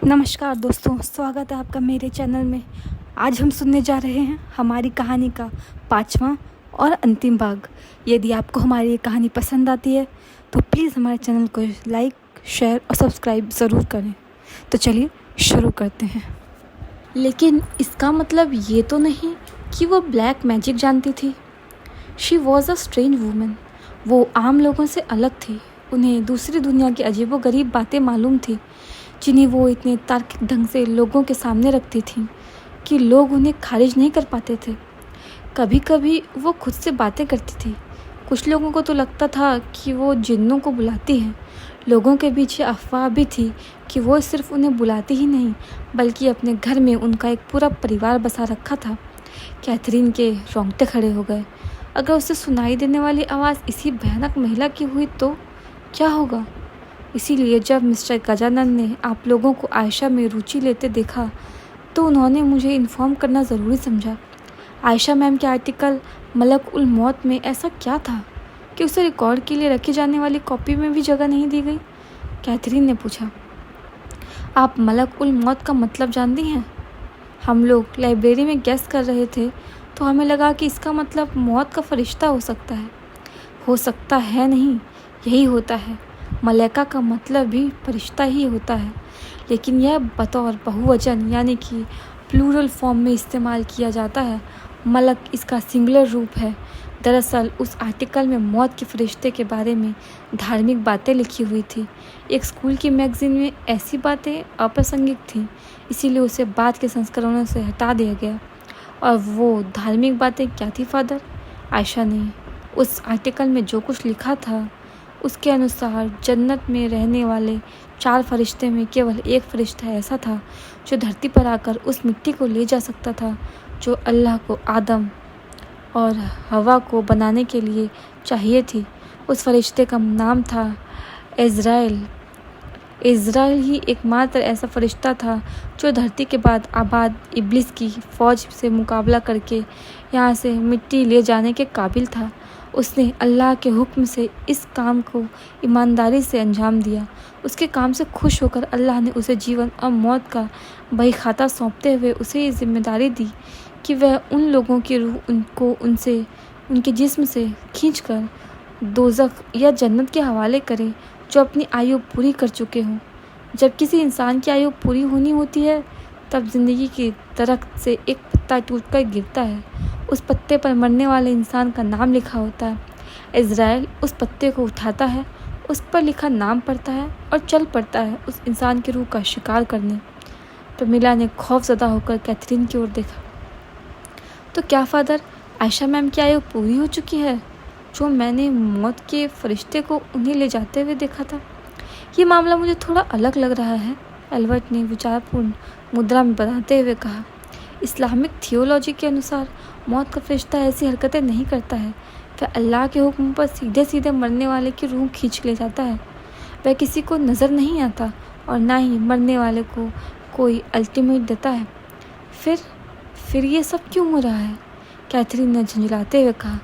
नमस्कार दोस्तों, स्वागत है आपका मेरे चैनल में। आज हम सुनने जा रहे हैं हमारी कहानी का 5वां और अंतिम भाग। यदि आपको हमारी ये कहानी पसंद आती है तो प्लीज़ हमारे चैनल को लाइक, शेयर और सब्सक्राइब ज़रूर करें। तो चलिए शुरू करते हैं। लेकिन इसका मतलब ये तो नहीं कि वो ब्लैक मैजिक जानती थी। She was a strange woman. वो आम लोगों से अलग थी। उन्हें दूसरी दुनिया की अजीबोगरीब बातें मालूम थी, जिन्हें वो इतने तार्किक ढंग से लोगों के सामने रखती थी कि लोग उन्हें खारिज नहीं कर पाते थे। कभी कभी वो खुद से बातें करती थी। कुछ लोगों को तो लगता था कि वो जिन्नों को बुलाती है। लोगों के बीच ये अफवाह भी थी कि वो सिर्फ उन्हें बुलाती ही नहीं, बल्कि अपने घर में उनका एक पूरा परिवार बसा रखा था। कैथरीन के रोंगटे खड़े हो गए। अगर उसे सुनाई देने वाली आवाज़ इसी भयानक महिला की हुई तो क्या होगा? इसीलिए जब मिस्टर गजानन ने आप लोगों को आयशा में रुचि लेते देखा तो उन्होंने मुझे इन्फॉर्म करना ज़रूरी समझा। आयशा मैम के आर्टिकल मलक उल मौत में ऐसा क्या था कि उसे रिकॉर्ड के लिए रखी जाने वाली कॉपी में भी जगह नहीं दी गई? कैथरीन ने पूछा। आप मलक उल मौत का मतलब जानती हैं? हम लोग लाइब्रेरी में गेस कर रहे थे तो हमें लगा कि इसका मतलब मौत का फरिश्ता हो सकता है। हो सकता है नहीं, यही होता है। मलाइका का मतलब भी फरिश्ता ही होता है, लेकिन यह बतौर बहुवचन यानी कि प्लूरल फॉर्म में इस्तेमाल किया जाता है। मलक इसका सिंगुलर रूप है। दरअसल उस आर्टिकल में मौत के फरिश्ते के बारे में धार्मिक बातें लिखी हुई थी। एक स्कूल की मैगजीन में ऐसी बातें अप्रासंगिक थीं, इसीलिए उसे बाद के संस्करणों से हटा दिया गया। और वो धार्मिक बातें क्या थी फादर? आयशा ने उस आर्टिकल में जो कुछ लिखा था उसके अनुसार जन्नत में रहने वाले 4 फरिश्ते में केवल एक फरिश्ता ऐसा था जो धरती पर आकर उस मिट्टी को ले जा सकता था जो अल्लाह को आदम और हवा को बनाने के लिए चाहिए थी। उस फरिश्ते का नाम था इज़राइल। इज़राइल ही एकमात्र ऐसा फरिश्ता था जो धरती के बाद आबाद इब्लिस की फ़ौज से मुकाबला करके यहाँ से मिट्टी ले जाने के काबिल था। उसने अल्लाह के हुक्म से इस काम को ईमानदारी से अंजाम दिया। उसके काम से खुश होकर अल्लाह ने उसे जीवन और मौत का बही खाता सौंपते हुए उसे ये जिम्मेदारी दी कि वह उन लोगों की रूह उनको उनसे उनके जिस्म से खींचकर दोज़ख या जन्नत के हवाले करे जो अपनी आयु पूरी कर चुके हों। जब किसी इंसान की आयु पूरी होनी होती है तब ज़िंदगी के दरख्त से एक पत्ता टूटकर गिरता है। उस पत्ते पर मरने वाले इंसान का नाम लिखा होता है। इज़राइल उस पत्ते को उठाता है, उस पर लिखा नाम पढ़ता है और चल पड़ता है उस इंसान की रूह का शिकार करने। प्रमिला ने खौफज़दा होकर कैथरीन की ओर देखा। तो क्या फादर, आयशा मैम की आयु पूरी हो चुकी है जो मैंने मौत के फरिश्ते को उन्हें ले जाते हुए देखा था? ये मामला मुझे थोड़ा अलग लग रहा है, एल्बर्ट ने विचारपूर्ण मुद्रा में बताते हुए कहा। इस्लामिक थियोलॉजी के अनुसार मौत का फरिश्ता ऐसी हरकतें नहीं करता है। वह अल्लाह के हुक्म पर सीधे सीधे मरने वाले की रूह खींच ले जाता है। वह किसी को नज़र नहीं आता और ना ही मरने वाले को कोई अल्टीमेट देता है। फिर ये सब क्यों हो रहा है? कैथरीन ने झंझलाते हुए कहा।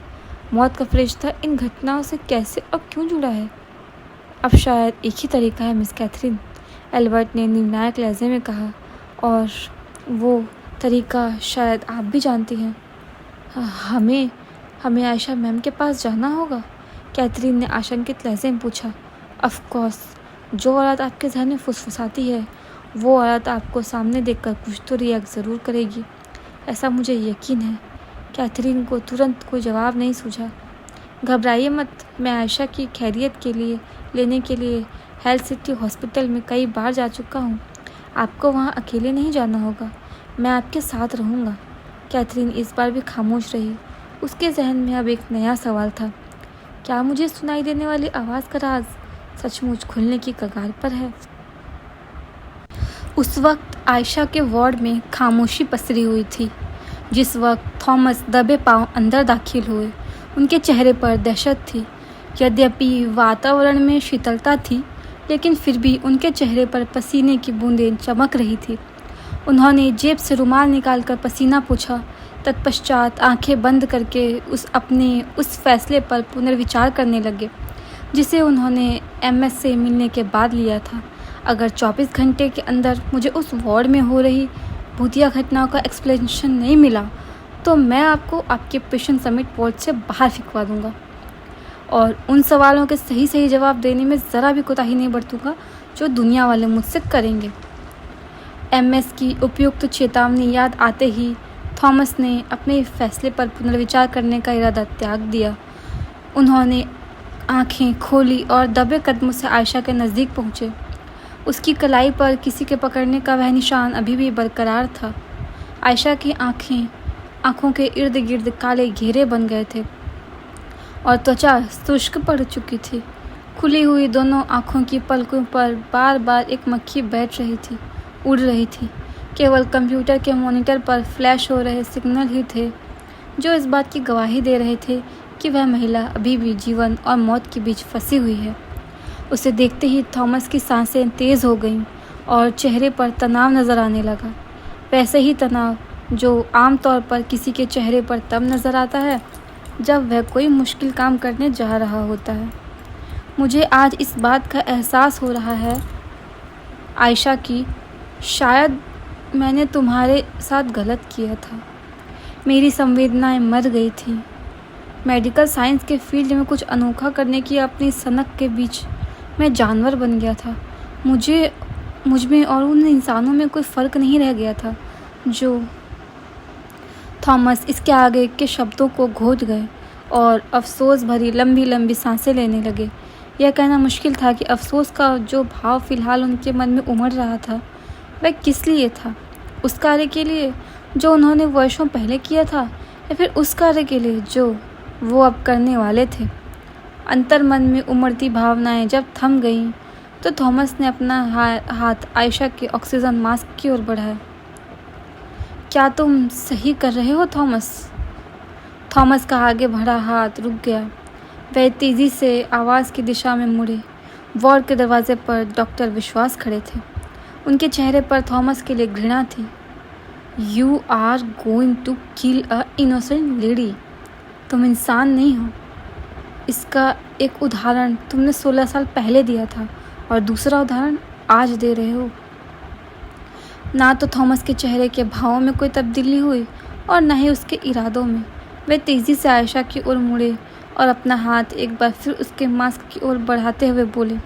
मौत का फरिश्ता इन घटनाओं से कैसे और क्यों जुड़ा है? अब शायद एक ही तरीका है मिस कैथरीन, एल्बर्ट ने निर्णायक लहजे में कहा, और वो तरीका शायद आप भी जानती हैं। हमें आयशा मैम के पास जाना होगा? कैथरीन ने आशंकित लहजे में पूछा। ऑफ कोर्स, जो औरत आपके जहन में फुसफुसाती है वो औरत आपको सामने देखकर कुछ तो रिएक्ट ज़रूर करेगी, ऐसा मुझे यकीन है। कैथरीन को तुरंत कोई जवाब नहीं सूझा। घबराइए मत, मैं आयशा की खैरियत के लिए लेने के लिए हेल्थ सिटी हॉस्पिटल में कई बार जा चुका हूँ। आपको वहाँ अकेले नहीं जाना होगा, मैं आपके साथ रहूँगा। कैथरीन इस बार भी खामोश रही। उसके जहन में अब एक नया सवाल था। क्या मुझे सुनाई देने वाली आवाज़ का राज सचमुच खुलने की कगार पर है? उस वक्त आयशा के वार्ड में खामोशी पसरी हुई थी। जिस वक्त थॉमस दबे पांव अंदर दाखिल हुए, उनके चेहरे पर दहशत थी। यद्यपि वातावरण में शीतलता थी, लेकिन फिर भी उनके चेहरे पर पसीने की बूंदें चमक रही थी। उन्होंने जेब से रुमाल निकालकर पसीना पोंछा। तत्पश्चात आंखें बंद करके उस फैसले पर पुनर्विचार करने लगे जिसे उन्होंने एमएस से मिलने के बाद लिया था। अगर 24 घंटे के अंदर मुझे उस वार्ड में हो रही भूतिया घटनाओं का एक्सप्लेनेशन नहीं मिला तो मैं आपको आपके पेशेंट समिट पोर्ट से बाहर फिकवा दूंगा और उन सवालों के सही सही जवाब देने में ज़रा भी कोताही नहीं बरतूंगा जो दुनिया वाले मुझसे करेंगे। एमएस की उपयुक्त चेतावनी याद आते ही थॉमस ने अपने फैसले पर पुनर्विचार करने का इरादा त्याग दिया। उन्होंने आंखें खोली और दबे कदमों से आयशा के नज़दीक पहुँचे। उसकी कलाई पर किसी के पकड़ने का वह निशान अभी भी बरकरार था। आयशा की आंखों के इर्द गिर्द काले घेरे बन गए थे और त्वचा शुष्क पड़ चुकी थी। खुली हुई दोनों आंखों की पलकों पर बार बार एक मक्खी बैठ रही थी, उड़ रही थी। केवल कंप्यूटर के मॉनिटर पर फ्लैश हो रहे सिग्नल ही थे जो इस बात की गवाही दे रहे थे कि वह महिला अभी भी जीवन और मौत के बीच फंसी हुई है। उसे देखते ही थॉमस की सांसें तेज़ हो गईं और चेहरे पर तनाव नज़र आने लगा। वैसे ही तनाव जो आमतौर पर किसी के चेहरे पर तब नज़र आता है जब वह कोई मुश्किल काम करने जा रहा होता है। मुझे आज इस बात का एहसास हो रहा है आयशा कि शायद मैंने तुम्हारे साथ गलत किया था। मेरी संवेदनाएं मर गई थी। मेडिकल साइंस के फील्ड में कुछ अनोखा करने की अपनी सनक के बीच मैं जानवर बन गया था। मुझ में और उन इंसानों में कोई फ़र्क नहीं रह गया था जो थॉमस इसके आगे के शब्दों को घोट गए और अफसोस भरी लंबी लंबी सांसें लेने लगे। यह कहना मुश्किल था कि अफसोस का जो भाव फ़िलहाल उनके मन में उमड़ रहा था वह किस लिए था। उस कार्य के लिए जो उन्होंने वर्षों पहले किया था या फिर उस कार्य के लिए जो वो अब करने वाले थे। अंतर मन में उमड़ती भावनाएं जब थम गईं तो थॉमस ने अपना हाथ आयशा के ऑक्सीजन मास्क की ओर बढ़ाया। क्या तुम सही कर रहे हो थॉमस? थॉमस का आगे बढ़ा हाथ रुक गया। वह तेज़ी से आवाज़ की दिशा में मुड़े। वार्ड के दरवाजे पर डॉक्टर विश्वास खड़े थे। उनके चेहरे पर थॉमस के लिए घृणा थी। You are going to kill a innocent lady. तुम इंसान नहीं हो। इसका एक उदाहरण तुमने 16 साल पहले दिया था और दूसरा उदाहरण आज दे रहे हो। ना तो थॉमस के चेहरे के भावों में कोई तब्दीली हुई और न ही उसके इरादों में। वे तेज़ी से आयशा की ओर मुड़े और अपना हाथ एक बार फिर उसके मास्क की ओर बढ़ाते हुए बोले,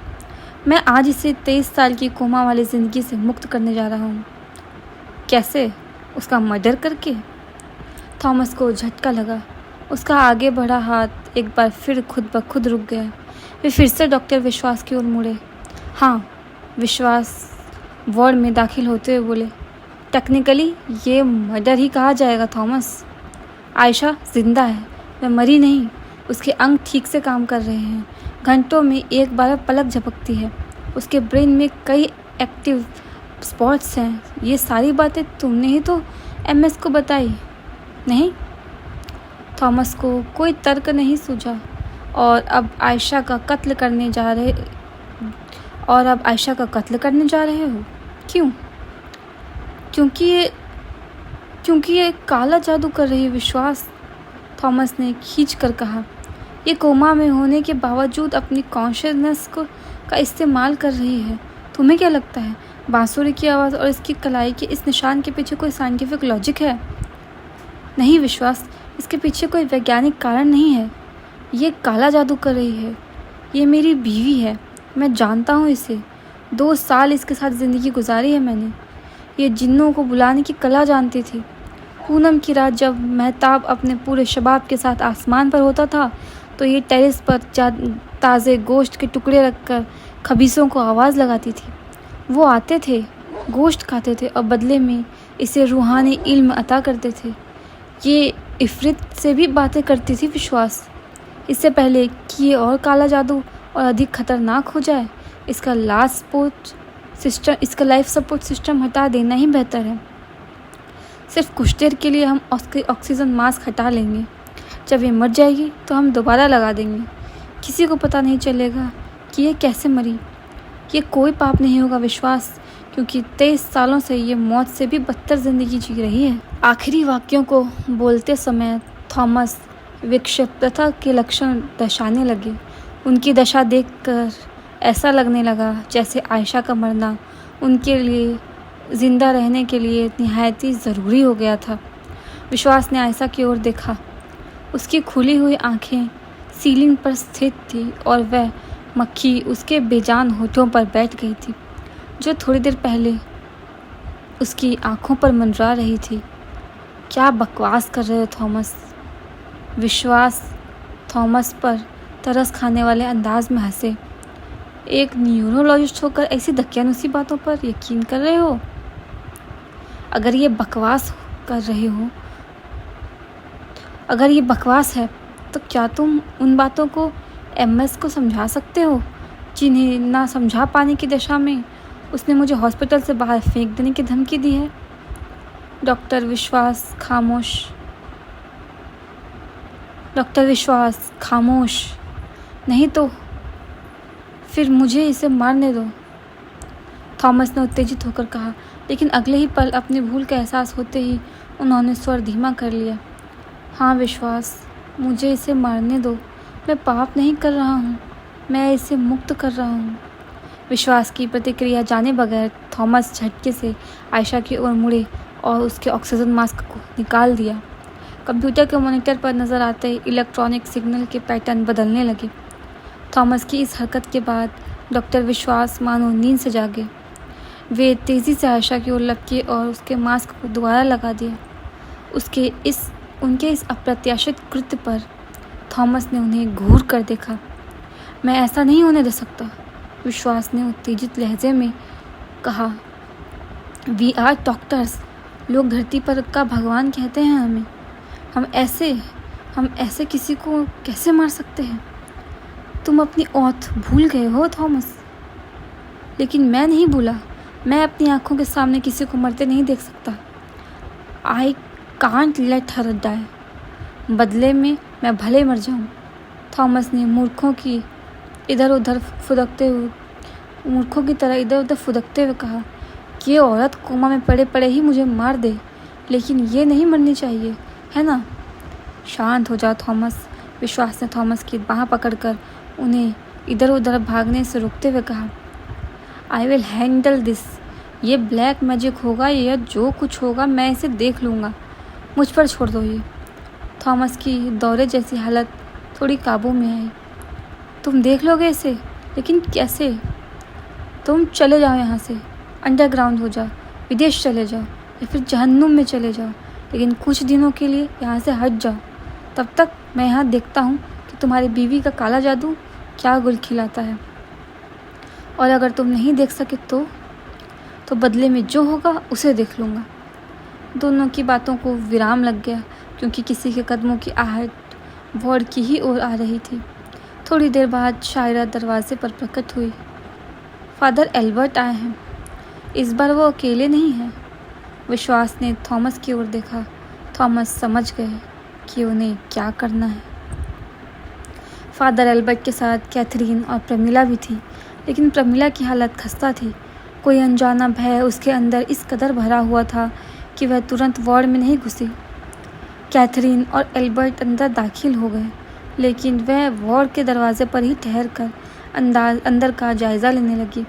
मैं आज इसे 23 साल की कोमा वाली ज़िंदगी से मुक्त करने जा रहा हूँ। कैसे? उसका मर्डर करके? थॉमस को झटका लगा। उसका आगे बढ़ा हाथ एक बार फिर खुद ब खुद रुक गया। वे फिर से डॉक्टर विश्वास की ओर मुड़े। हाँ, विश्वास वार्ड में दाखिल होते हुए बोले, टेक्निकली ये मर्डर ही कहा जाएगा थॉमस। आयशा जिंदा है, वह मरी नहीं। उसके अंग ठीक से काम कर रहे हैं। घंटों में एक बार पलक झपकती है। उसके ब्रेन में कई एक्टिव स्पॉट्स हैं। ये सारी बातें तुमने ही तो एमएस को बताई, नहीं? थॉमस को कोई तर्क नहीं सूझा और अब आयशा का कत्ल करने जा रहे हो। क्यों? क्योंकि ये काला जादू कर रही है विश्वास, थॉमस ने खींच कर कहा। ये कोमा में होने के बावजूद अपनी कॉन्शियसनेस का इस्तेमाल कर रही है। तुम्हें क्या लगता है बांसुरी की आवाज़ और इसकी कलाई के इस निशान के पीछे कोई साइंटिफिक लॉजिक है? नहीं विश्वास, इसके पीछे कोई वैज्ञानिक कारण नहीं है। ये काला जादू कर रही है। ये मेरी बीवी है, मैं जानता हूँ इसे। 2 साल इसके साथ ज़िंदगी गुजारी है मैंने। ये जिन्नों को बुलाने की कला जानती थी। पूनम की रात जब महताब अपने पूरे शबाब के साथ आसमान पर होता था तो ये टेरेस पर ताज़े गोश्त के टुकड़े रखकर खबीसों को आवाज़ लगाती थी। वो आते थे, गोश्त खाते थे और बदले में इसे रूहानी इल्म अता करते थे। ये इफ़रित से भी बातें करती थी विश्वास। इससे पहले कि ये और काला जादू और अधिक खतरनाक हो जाए, इसका लाइफ सपोर्ट सिस्टम हटा देना ही बेहतर है। सिर्फ कुछ देर के लिए हम ऑक्सीजन मास्क हटा लेंगे। जब ये मर जाएगी तो हम दोबारा लगा देंगे। किसी को पता नहीं चलेगा कि ये कैसे मरी। ये कोई पाप नहीं होगा विश्वास, क्योंकि 23 सालों से ये मौत से भी बदतर ज़िंदगी जी रही है। आखिरी वाक्यों को बोलते समय थॉमस विक्षिप्तता के लक्षण दर्शाने लगे। उनकी दशा देखकर ऐसा लगने लगा जैसे आयशा का मरना उनके लिए ज़िंदा रहने के लिए निहायत ही ज़रूरी हो गया था। विश्वास ने आयशा की ओर देखा। उसकी खुली हुई आंखें सीलिंग पर स्थित थी और वह मक्खी उसके बेजान होठों पर बैठ गई थी, जो थोड़ी देर पहले उसकी आंखों पर मंडरा रही थी। क्या बकवास कर रहे हो थॉमस? विश्वास थॉमस पर तरस खाने वाले अंदाज में हंसे। एक न्यूरोलॉजिस्ट होकर ऐसी दकियानुसी बातों पर यकीन कर रहे हो? अगर ये बकवास है तो क्या तुम उन बातों को एमएस को समझा सकते हो जिन्हें ना समझा पाने की दशा में उसने मुझे हॉस्पिटल से बाहर फेंक देने की धमकी दी है? डॉक्टर विश्वास खामोश। नहीं तो फिर मुझे इसे मारने दो, थॉमस ने उत्तेजित होकर कहा, लेकिन अगले ही पल अपनी भूल का एहसास होते ही उन्होंने स्वर धीमा कर लिया। हाँ विश्वास, मुझे इसे मारने दो। मैं पाप नहीं कर रहा हूँ, मैं इसे मुक्त कर रहा हूँ। विश्वास की प्रतिक्रिया जाने बगैर थॉमस झटके से आयशा की ओर मुड़े और उसके ऑक्सीजन मास्क को निकाल दिया। कंप्यूटर के मॉनिटर पर नजर आते ही इलेक्ट्रॉनिक सिग्नल के पैटर्न बदलने लगे। थॉमस की इस हरकत के बाद डॉक्टर विश्वास मानो नींद से जागे। वे तेज़ी से आयशा की ओर लपके और उसके मास्क को दोबारा लगा दिया। उनके इस अप्रत्याशित कृत्य पर थॉमस ने उन्हें घूर कर देखा। मैं ऐसा नहीं होने दे सकता, विश्वास ने उत्तेजित लहजे में कहा। वी आर डॉक्टर्स, लोग धरती पर का भगवान कहते हैं हमें। हम ऐसे किसी को कैसे मार सकते हैं? तुम अपनी औथ भूल गए हो थॉमस। लेकिन मैं नहीं भूला। मैं अपनी आंखों के सामने किसी को मरते नहीं देख सकता। I can't let her die. बदले में मैं भले मर जाऊं। थॉमस ने मूर्खों की तरह इधर उधर फुदकते हुए कहा कि ये औरत कोमा में पड़े पड़े ही मुझे मार दे, लेकिन ये नहीं मरनी चाहिए, है ना? शांत हो जाओ थॉमस, विश्वास ने थॉमस की बाँह पकड़कर उन्हें इधर उधर भागने से रोकते हुए कहा। I will handle this. ये ब्लैक मैजिक होगा या जो कुछ होगा, मैं इसे देख लूँगा। मुझ पर छोड़ दो ये। थॉमस की दौरे जैसी हालत थोड़ी काबू में आई। तुम देख लोगे इसे, लेकिन कैसे? तुम चले जाओ यहाँ से, अंडरग्राउंड हो जाओ, विदेश चले जाओ या फिर जहन्नुम में चले जाओ, लेकिन कुछ दिनों के लिए यहाँ से हट जाओ। तब तक मैं यहाँ देखता हूँ कि तुम्हारी बीवी का काला जादू क्या गुल खिलाता है। और अगर तुम नहीं देख सके तो बदले में जो होगा उसे देख लूँगा। दोनों की बातों को विराम लग गया, क्योंकि किसी के कदमों की आहट वार्ड की ही ओर आ रही थी। थोड़ी देर बाद शायरा दरवाजे पर प्रकट हुई। फादर एल्बर्ट आए हैं। इस बार वो अकेले नहीं हैं। विश्वास ने थॉमस की ओर देखा। थॉमस समझ गए कि उन्हें क्या करना है। फादर एल्बर्ट के साथ कैथरीन और प्रमिला भी थी, लेकिन प्रमिला की हालत खस्ता थी। कोई अनजाना भय उसके अंदर इस कदर भरा हुआ था कि वह तुरंत वार्ड में नहीं घुसी। कैथरीन और एल्बर्ट अंदर दाखिल हो गए, लेकिन वह वार्ड के दरवाजे पर ही ठहर कर अंदर का जायज़ा लेने लगी।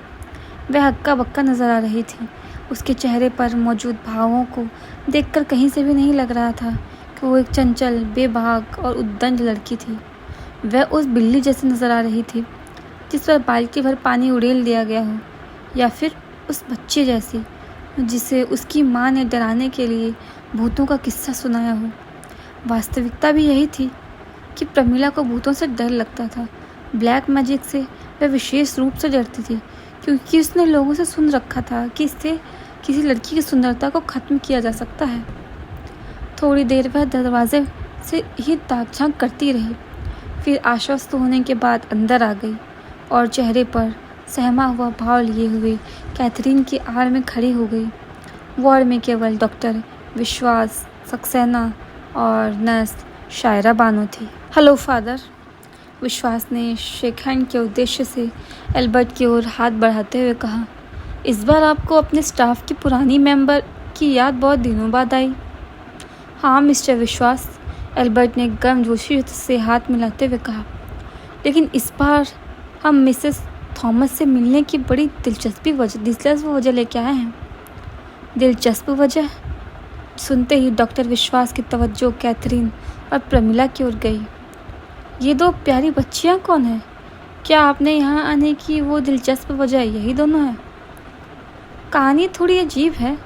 वह हक्का बक्का नज़र आ रही थी। उसके चेहरे पर मौजूद भावों को देखकर कहीं से भी नहीं लग रहा था कि वो एक चंचल, बेबाक और उद्दंड लड़की थी। वह उस बिल्ली जैसी नज़र आ रही थी जिस पर बाल्टी भर पानी उड़ेल दिया गया हो, या फिर उस बच्चे जैसी जिसे उसकी माँ ने डराने के लिए भूतों का किस्सा सुनाया हो। वास्तविकता भी यही थी कि प्रमिला को भूतों से डर लगता था। ब्लैक मैजिक से वह विशेष रूप से डरती थी, क्योंकि उसने लोगों से सुन रखा था कि इससे किसी लड़की की सुंदरता को ख़त्म किया जा सकता है। थोड़ी देर वह दरवाजे से ही ताक झांक करती रही, फिर आश्वस्त होने के बाद अंदर आ गई और चेहरे पर सहमा हुआ भाव लिए हुए कैथरीन की आड़ में खड़ी हो गई। वार्ड में केवल डॉक्टर विश्वास सक्सेना और नर्स शायरा बानो थी। हेलो फादर, विश्वास ने शेक हैंड के उद्देश्य से एल्बर्ट की ओर हाथ बढ़ाते हुए कहा। इस बार आपको अपने स्टाफ की पुरानी मेंबर की याद बहुत दिनों बाद आई। हाँ मिस्टर विश्वास, एल्बर्ट ने गर्मजोशी से हाथ मिलाते हुए कहा, लेकिन इस बार हम मिसेस थॉमस से मिलने की बड़ी दिलचस्प वजह लेके आए हैं। दिलचस्प वजह सुनते ही डॉक्टर विश्वास की तवज्जो कैथरीन और प्रमिला की ओर गई। ये दो प्यारी बच्चियां कौन हैं? क्या आपने यहाँ आने की वो दिलचस्प वजह यही दोनों है? कहानी थोड़ी अजीब है,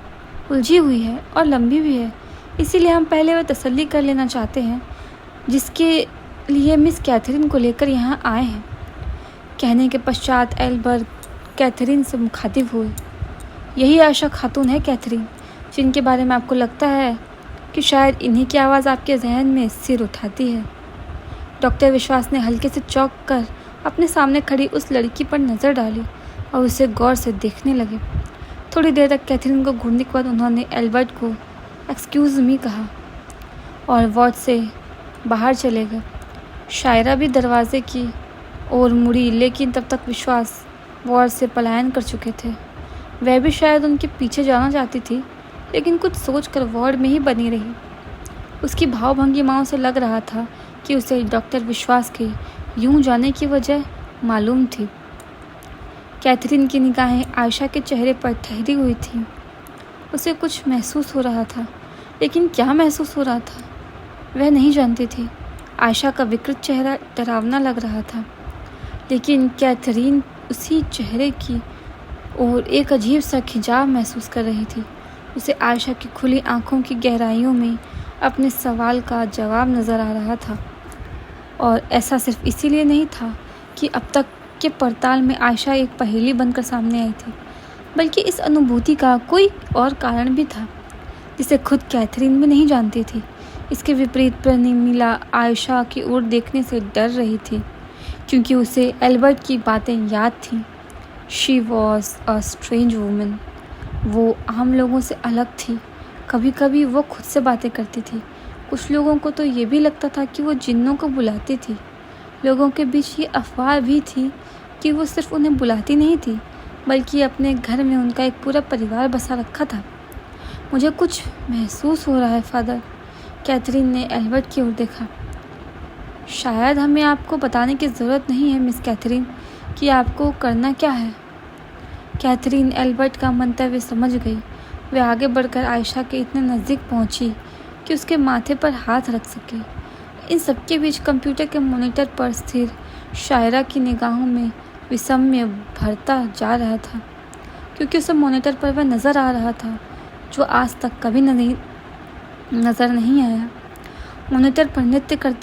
उलझी हुई है और लंबी भी है, इसीलिए हम पहले वह तसल्ली कर लेना चाहते हैं जिसके लिए मिस कैथरीन को लेकर यहाँ आए हैं। कहने के पश्चात एल्बर्ट कैथरीन से मुखातिब हुए। यही आयशा खातून है कैथरीन, जिनके बारे में आपको लगता है कि शायद इन्हीं की आवाज़ आपके जहन में सिर उठाती है। डॉक्टर विश्वास ने हल्के से चौंक कर अपने सामने खड़ी उस लड़की पर नज़र डाली और उसे गौर से देखने लगे। थोड़ी देर तक कैथरीन को घूरने के बाद उन्होंने एल्बर्ट को एक्सक्यूज़ मी कहा और वार्ड से बाहर चले गए। शायरा भी दरवाजे की ओर मुड़ी, लेकिन तब तक विश्वास वार्ड से पलायन कर चुके थे। वह भी शायद उनके पीछे जाना चाहती थी, लेकिन कुछ सोचकर वार्ड में ही बनी रही। उसकी भाव-भंगिमाओं से लग रहा था कि उसे डॉक्टर विश्वास के यूं जाने की वजह मालूम थी। कैथरीन की निगाहें आयशा के चेहरे पर ठहरी हुई थीं। उसे कुछ महसूस हो रहा था, लेकिन क्या महसूस हो रहा था वह नहीं जानती थी। आयशा का विकृत चेहरा डरावना लग रहा था, लेकिन कैथरीन उसी चेहरे की ओर एक अजीब सा खिंचाव महसूस कर रही थी। उसे आयशा की खुली आंखों की गहराइयों में अपने सवाल का जवाब नज़र आ रहा था, और ऐसा सिर्फ इसीलिए नहीं था कि अब तक के पड़ताल में आयशा एक पहेली बनकर सामने आई थी, बल्कि इस अनुभूति का कोई और कारण भी था जिसे खुद कैथरीन भी नहीं जानती थी। इसके विपरीत प्रमिला आयशा की ओर देखने से डर रही थी, क्योंकि उसे एल्बर्ट की बातें याद थीं। She was a strange woman. वो आम लोगों से अलग थी। कभी कभी वो खुद से बातें करती थी। कुछ लोगों को तो ये भी लगता था कि वो जिन्नों को बुलाती थी। लोगों के बीच ये अफवाह भी थी कि वो सिर्फ उन्हें बुलाती नहीं थी, बल्कि अपने घर में उनका एक पूरा परिवार बसा रखा था। मुझे कुछ महसूस हो रहा है फादर। कैथरीन ने एल्बर्ट की ओर देखा। शायद हमें आपको बताने की ज़रूरत नहीं है मिस कैथरीन कि आपको करना क्या है। कैथरीन एल्बर्ट का मंतव्य समझ गई। वह आगे बढ़कर आयशा के इतने नज़दीक पहुंची कि उसके माथे पर हाथ रख सके। इन सबके बीच कंप्यूटर के मॉनिटर पर स्थिर शायरा की निगाहों में विषम्य भरता जा रहा था, क्योंकि उसे मॉनिटर पर वह नज़र आ रहा था जो आज तक कभी नज़र नहीं आया। मॉनिटर पर नृत्य कर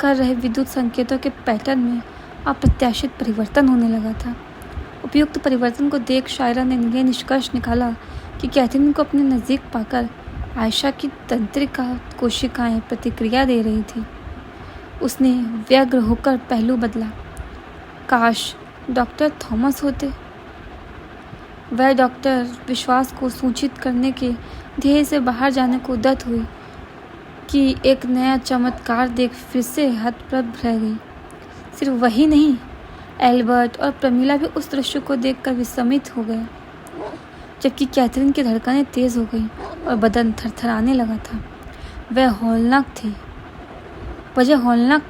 रहे विद्युत संकेतों के पैटर्न में अप्रत्याशित परिवर्तन होने लगा था। उपयुक्त परिवर्तन को देख शायरा ने यह निष्कर्ष निकाला कि कैथरीन को अपने नज़दीक पाकर आयशा की तंत्रिका कोशिकाएं प्रतिक्रिया दे रही थी। उसने व्यग्र होकर पहलू बदला। काश डॉक्टर थॉमस होते। वह डॉक्टर विश्वास को सूचित करने के ध्येय से बाहर जाने को उद्यत हुई कि एक नया चमत्कार देख फिर से हतप्रभ रह गई। सिर्फ वही नहीं, एल्बर्ट और प्रमिला भी उस दृश्य को देखकर विस्मित हो गए, जबकि कैथरीन की धड़कनें तेज़ हो गई और बदन थरथराने लगा था। वह हौलनाक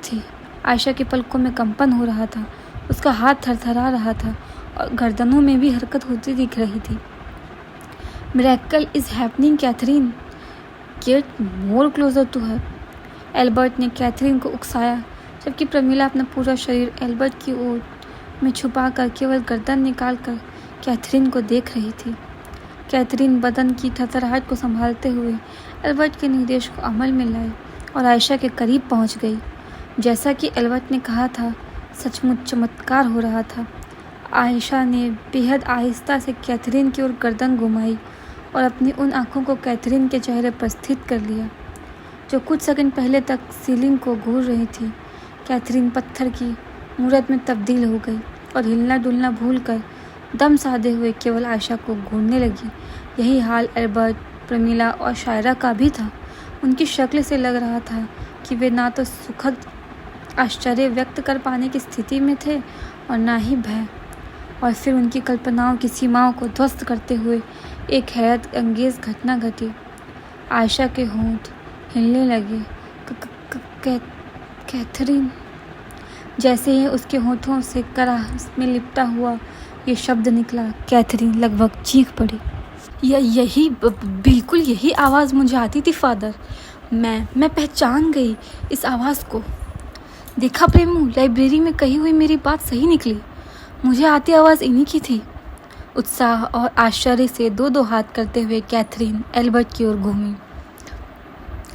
थी। आयशा के पलकों में कंपन हो रहा था। उसका हाथ थरथरा रहा था और गर्दनों में भी हरकत होती दिख रही थी। Miracle is happening Catherine, get more closer to her. Albert ने कैथरीन को उकसाया, जबकि प्रमिला अपना पूरा शरीर एल्बर्ट की ओर में छुपा कर केवल गर्दन निकाल कर कैथरीन को देख रही थी। कैथरीन बदन की थरथराहट को संभालते हुए एल्बर्ट के निर्देश को अमल में लाई और आयशा के करीब पहुंच गई। जैसा कि एल्बर्ट ने कहा था, सचमुच चमत्कार हो रहा था। आयशा ने बेहद आहिस्ता से कैथरीन की ओर गर्दन घुमाई और अपनी उन आंखों को कैथरीन के चेहरे पर स्थित कर लिया, जो कुछ सेकंड पहले तक सीलिंग को घूर रही थी। कैथरीन पत्थर की मूरत में तब्दील हो गई और हिलना डुलना भूलकर दम साधे हुए केवल आयशा को घूरने लगी। यही हाल एल्बर्ट, प्रमिला और शायरा का भी था। उनकी शक्ल से लग रहा था कि वे ना तो सुखद आश्चर्य व्यक्त कर पाने की स्थिति में थे और ना ही भय। और फिर उनकी कल्पनाओं की सीमाओं को ध्वस्त करते हुए एक हैरत अंगेज घटना घटी। आयशा के होंठ हिलने लगे। कैथरीन। जैसे ही उसके होठों से कराह में लिपटा हुआ ये शब्द निकला, कैथरीन लगभग चीख पड़ी। बिल्कुल यही आवाज़ मुझे आती थी फादर। मैं पहचान गई इस आवाज़ को। देखा प्रेमू, लाइब्रेरी में कही हुई मेरी बात सही निकली। मुझे आती आवाज़ इन्हीं की थी। उत्साह और आश्चर्य से दो दो हाथ करते हुए कैथरीन एल्बर्ट की ओर घूमी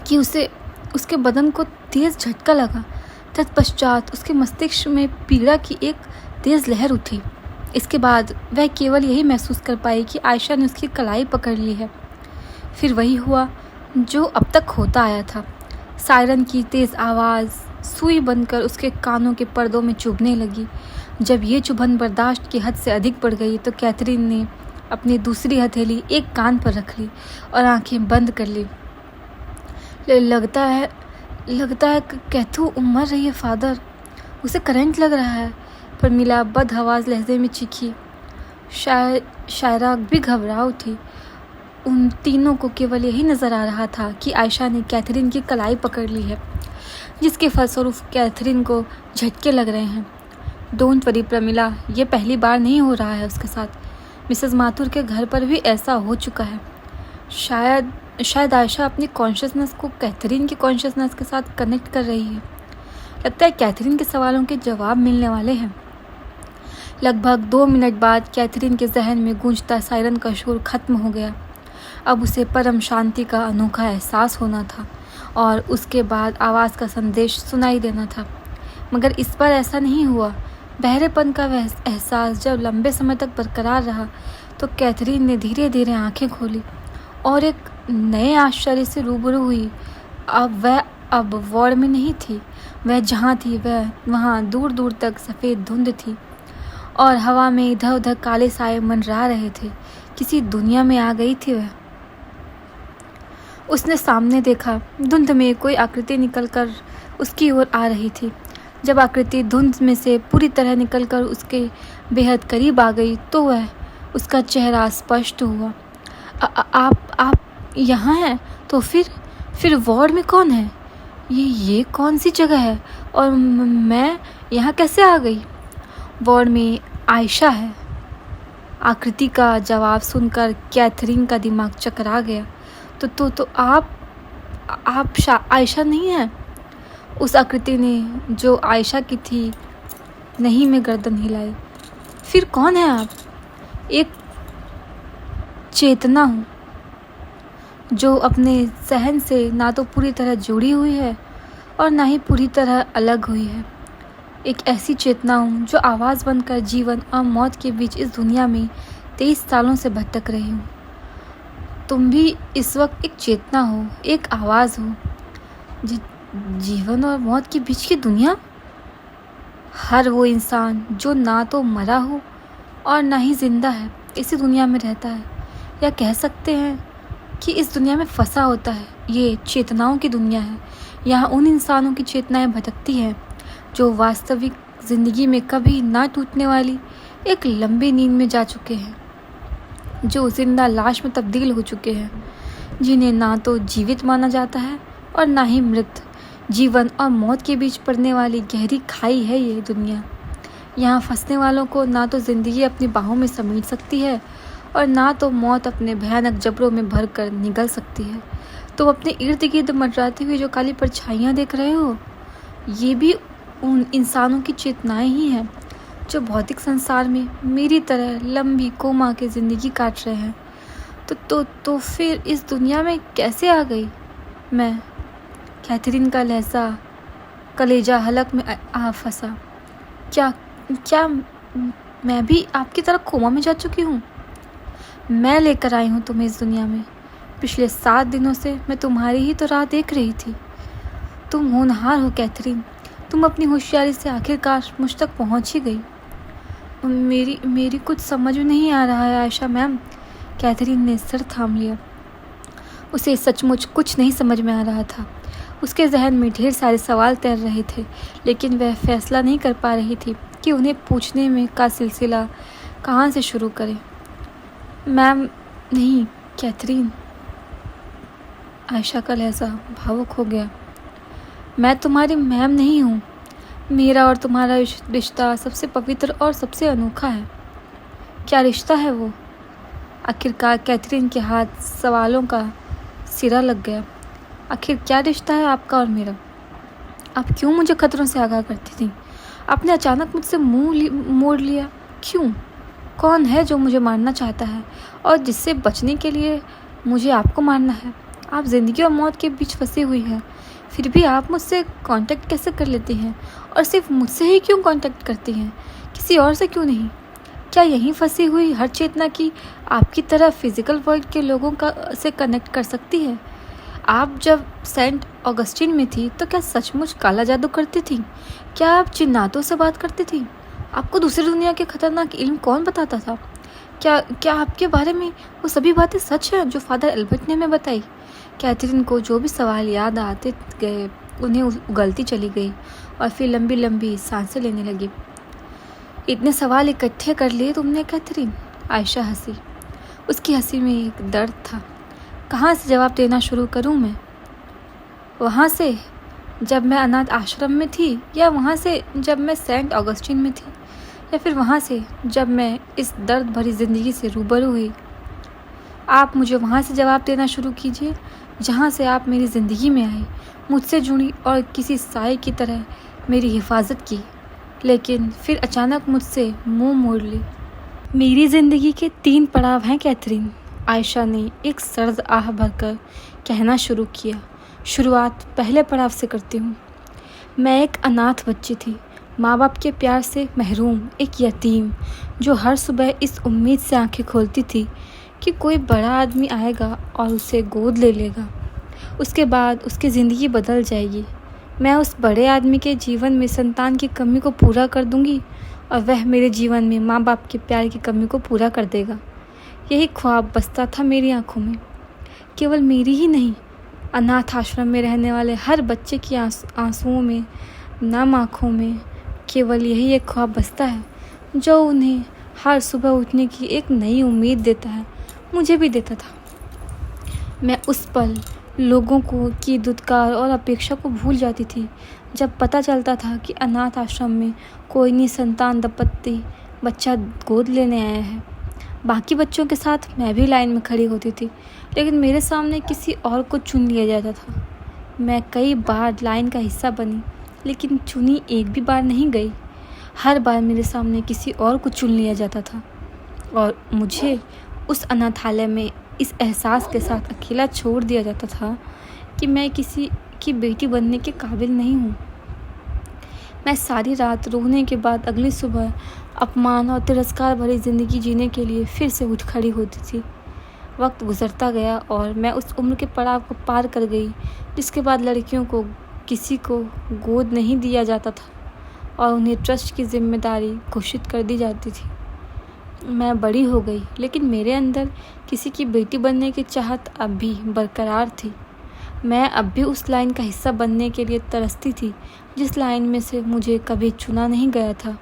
कि उसके बदन को तेज झटका लगा। तत्पश्चात उसके मस्तिष्क में पीड़ा की एक तेज लहर उठी। इसके बाद वह केवल यही महसूस कर पाई कि आयशा ने उसकी कलाई पकड़ ली है। फिर वही हुआ जो अब तक होता आया था। सायरन की तेज़ आवाज़ सुई बनकर उसके कानों के पर्दों में चुभने लगी। जब ये चुभन बर्दाश्त की हद से अधिक बढ़ गई तो कैथरीन ने अपनी दूसरी हथेली एक कान पर रख ली और आंखें बंद कर ली। लगता है कैथू मर रही है फादर। उसे करंट लग रहा है, पर मिला बदहवास लहजे में चीखी। शायरा भी घबरा उठी। उन तीनों को केवल यही नज़र आ रहा था कि आयशा ने कैथरीन की कलाई पकड़ ली है, जिसके फलस्वरूप कैथरीन को झटके लग रहे हैं। डोंट वरी प्रमिला, ये पहली बार नहीं हो रहा है उसके साथ। मिसेस माथुर के घर पर भी ऐसा हो चुका है। शायद आयशा अपनी कॉन्शियसनेस को कैथरीन की कॉन्शियसनेस के साथ कनेक्ट कर रही है। लगता है कैथरीन के सवालों के जवाब मिलने वाले हैं। लगभग 2 मिनट बाद कैथरीन के जहन में गूंजता सायरन का शोर खत्म हो गया। अब उसे परम शांति का अनोखा एहसास होना था और उसके बाद आवाज़ का संदेश सुनाई देना था। मगर इस बार ऐसा नहीं हुआ। बहरेपन का वह एहसास जब लंबे समय तक बरकरार रहा तो कैथरीन ने धीरे धीरे आंखें खोली और एक नए आश्चर्य से रूबरू हुई। अब वार्ड में नहीं थी। वह जहाँ थी वहाँ दूर दूर तक सफ़ेद धुंध थी और हवा में इधर उधर काले साए मंडरा रहे थे। किसी दुनिया में आ गई थी वह। उसने सामने देखा। धुंध में कोई आकृति निकलकर उसकी ओर आ रही थी। जब आकृति धुंध में से पूरी तरह निकलकर उसके बेहद करीब आ गई तो उसका चेहरा स्पष्ट हुआ। आप यहाँ हैं? तो फिर वार्ड में कौन है? ये कौन सी जगह है और मैं यहाँ कैसे आ गई? वार्ड में आयशा है। आकृति का जवाब सुनकर कैथरीन का दिमाग चकरा गया। तो आप आयशा नहीं हैं? उस आकृति ने जो आयशा की थी नहीं में गर्दन हिलाई। फिर कौन है आप? एक चेतना हूँ जो अपने सहन से ना तो पूरी तरह जुड़ी हुई है और ना ही पूरी तरह अलग हुई है। एक ऐसी चेतना हूँ जो आवाज़ बनकर जीवन और मौत के बीच इस दुनिया में 23 सालों से भटक रही हूँ। तुम भी इस वक्त एक चेतना हो, एक आवाज़ हो। जीवन और मौत के बीच की दुनिया। हर वो इंसान जो ना तो मरा हो और ना ही जिंदा है इसी दुनिया में रहता है, या कह सकते हैं कि इस दुनिया में फंसा होता है। ये चेतनाओं की दुनिया है। यहाँ उन इंसानों की चेतनाएं भटकती हैं जो वास्तविक ज़िंदगी में कभी ना टूटने वाली एक लंबी नींद में जा चुके हैं, जो जिंदा लाश में तब्दील हो चुके हैं, जिन्हें ना तो जीवित माना जाता है और ना ही मृत। जीवन और मौत के बीच पड़ने वाली गहरी खाई है ये दुनिया। यहाँ फंसने वालों को ना तो ज़िंदगी अपनी बाहों में समेट सकती है और ना तो मौत अपने भयानक जबड़ों में भर कर निगल सकती है। तुम अपने इर्द गिर्द मंडराती हुई जो काली परछाइयाँ देख रहे हो, ये भी उन इंसानों की चेतनाएं ही हैं जो भौतिक संसार में मेरी तरह लंबी कोमा की ज़िंदगी काट रहे हैं। तो फिर इस दुनिया में कैसे आ गई मैं? कैथरीन का लहजा कलेजा हलक में आ फंसा। क्या मैं भी आपकी तरह कोमा में जा चुकी हूँ? मैं लेकर आई हूँ तुम्हें इस दुनिया में। पिछले 7 दिनों से मैं तुम्हारी ही तो राह देख रही थी। तुम होनहार हो कैथरीन। तुम अपनी होशियारी से आखिरकार मुझ तक पहुँच ही गई। मेरी कुछ समझ में नहीं आ रहा है आयशा मैम। कैथरीन ने सिर थाम लिया। उसे सचमुच कुछ नहीं समझ में आ रहा था। उसके जहन में ढेर सारे सवाल तैर रहे थे, लेकिन वह फैसला नहीं कर पा रही थी कि उन्हें पूछने में का सिलसिला कहाँ से शुरू करे। मैम नहीं कैथरीन। आयशा का लहजा भावुक हो गया। मैं तुम्हारी मैम नहीं हूँ। मेरा और तुम्हारा रिश्ता सबसे पवित्र और सबसे अनोखा है। क्या रिश्ता है वो? आखिरकार कैथरीन के हाथ सवालों का सिरा लग गया। आखिर क्या रिश्ता है आपका और मेरा? आप क्यों मुझे खतरों से आगाह करती थी? आपने अचानक मुझसे मोड़ लिया क्यों? कौन है जो मुझे मारना चाहता है और जिससे बचने के लिए मुझे आपको मारना है? आप ज़िंदगी और मौत के बीच फंसी हुई हैं, फिर भी आप मुझसे कांटेक्ट कैसे कर लेती हैं? और सिर्फ मुझसे ही क्यों कांटेक्ट करती हैं, किसी और से क्यों नहीं? क्या यहीं फंसी हुई हर चेतना की आपकी तरह फिजिकल वर्ल्ड के लोगों का से कनेक्ट कर सकती है? आप जब सेंट ऑगस्टिन में थी तो क्या सचमुच काला जादू करती थी? क्या आप जिन्नातों से बात करती थी? आपको दूसरी दुनिया के खतरनाक इल्म कौन बताता था? क्या क्या आपके बारे में वो सभी बातें सच हैं जो फादर एल्बर्ट ने हमें बताई? कैथरीन को जो भी सवाल याद आते गए उन्हें उगलती चली गई और फिर लंबी लंबी सांसें लेने लगी। इतने सवाल इकट्ठे कर लिए तुमने कैथरीन? आयशा हंसी। उसकी हंसी में एक दर्द था। कहाँ से जवाब देना शुरू करूँ मैं? वहाँ से जब मैं अनाथ आश्रम में थी, या वहाँ से जब मैं सेंट ऑगस्टिन में थी, या फिर वहाँ से जब मैं इस दर्द भरी ज़िंदगी से रूबरू हुई? आप मुझे वहाँ से जवाब देना शुरू कीजिए जहाँ से आप मेरी ज़िंदगी में आई, मुझसे जुड़ी और किसी साए की तरह मेरी हिफाजत की, लेकिन फिर अचानक मुझसे मुंह मोड़ ली। मेरी ज़िंदगी के 3 पड़ाव हैं कैथरीन, आयशा ने एक सर्द आह भरकर कहना शुरू किया। शुरुआत पहले पड़ाव से करती हूँ। मैं एक अनाथ बच्ची थी, माँ बाप के प्यार से महरूम, एक यतीम जो हर सुबह इस उम्मीद से आंखें खोलती थी कि कोई बड़ा आदमी आएगा और उसे गोद ले लेगा। उसके बाद उसकी ज़िंदगी बदल जाएगी। मैं उस बड़े आदमी के जीवन में संतान की कमी को पूरा कर दूंगी और वह मेरे जीवन में माँ बाप के प्यार की कमी को पूरा कर देगा। यही ख्वाब बसता था मेरी आंखों में। केवल मेरी ही नहीं, अनाथ आश्रम में रहने वाले हर बच्चे की आंसुओं में, नम आँखों में केवल यही एक ख्वाब बसता है जो उन्हें हर सुबह उठने की एक नई उम्मीद देता है। मुझे भी देता था। मैं उस पल लोगों को की दुत्कार और अपेक्षा को भूल जाती थी जब पता चलता था कि अनाथ आश्रम में कोई निसंतान दंपत्ति बच्चा गोद लेने आया है। बाकी बच्चों के साथ मैं भी लाइन में खड़ी होती थी, लेकिन मेरे सामने किसी और को चुन लिया जाता था। मैं कई बार लाइन का हिस्सा बनी, लेकिन चुनी एक भी बार नहीं गई। हर बार मेरे सामने किसी और को चुन लिया जाता था और मुझे उस अनाथालय में इस एहसास के साथ अकेला छोड़ दिया जाता था कि मैं किसी की बेटी बनने के काबिल नहीं हूँ। मैं सारी रात रोने के बाद अगली सुबह अपमान और तिरस्कार भरी ज़िंदगी जीने के लिए फिर से उठ खड़ी होती थी। वक्त गुजरता गया और मैं उस उम्र के पड़ाव को पार कर गई जिसके बाद लड़कियों को किसी को गोद नहीं दिया जाता था और उन्हें ट्रस्ट की जिम्मेदारी घोषित कर दी जाती थी। मैं बड़ी हो गई, लेकिन मेरे अंदर किसी की बेटी बनने की चाहत अब भी बरकरार थी। मैं अब भी उस लाइन का हिस्सा बनने के लिए तरसती थी जिस लाइन में से मुझे कभी चुना नहीं गया था।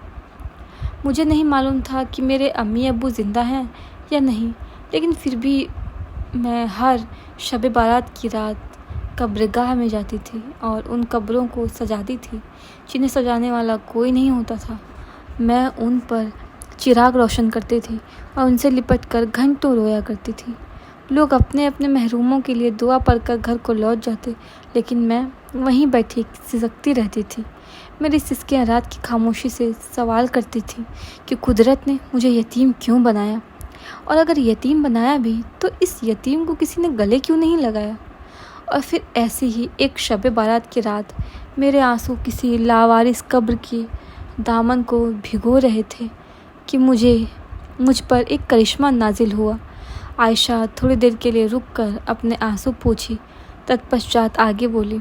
मुझे नहीं मालूम था कि मेरे अम्मी अब्बू ज़िंदा हैं या नहीं, लेकिन फिर भी मैं हर शब बारात की रात कब्रगाह में जाती थी और उन कब्रों को सजाती थी जिन्हें सजाने वाला कोई नहीं होता था। मैं उन पर चिराग रोशन करती थी और उनसे लिपट कर घंटों रोया करती थी। लोग अपने अपने महरूमों के लिए दुआ पढ़कर घर को लौट जाते, लेकिन मैं वहीं बैठी सिसकती रहती थी। मेरी सिसकियाँ रात की खामोशी से सवाल करती थी कि कुदरत ने मुझे यतीम क्यों बनाया, और अगर यतीम बनाया भी तो इस यतीम को किसी ने गले क्यों नहीं लगाया। और फिर ऐसी ही एक शब बारात की रात मेरे आंसू किसी लावारिस कब्र की दामन को भिगो रहे थे कि मुझ पर एक करिश्मा नाजिल हुआ। आयशा थोड़ी देर के लिए रुककर अपने आंसू पोंछी, तत्पश्चात आगे बोली।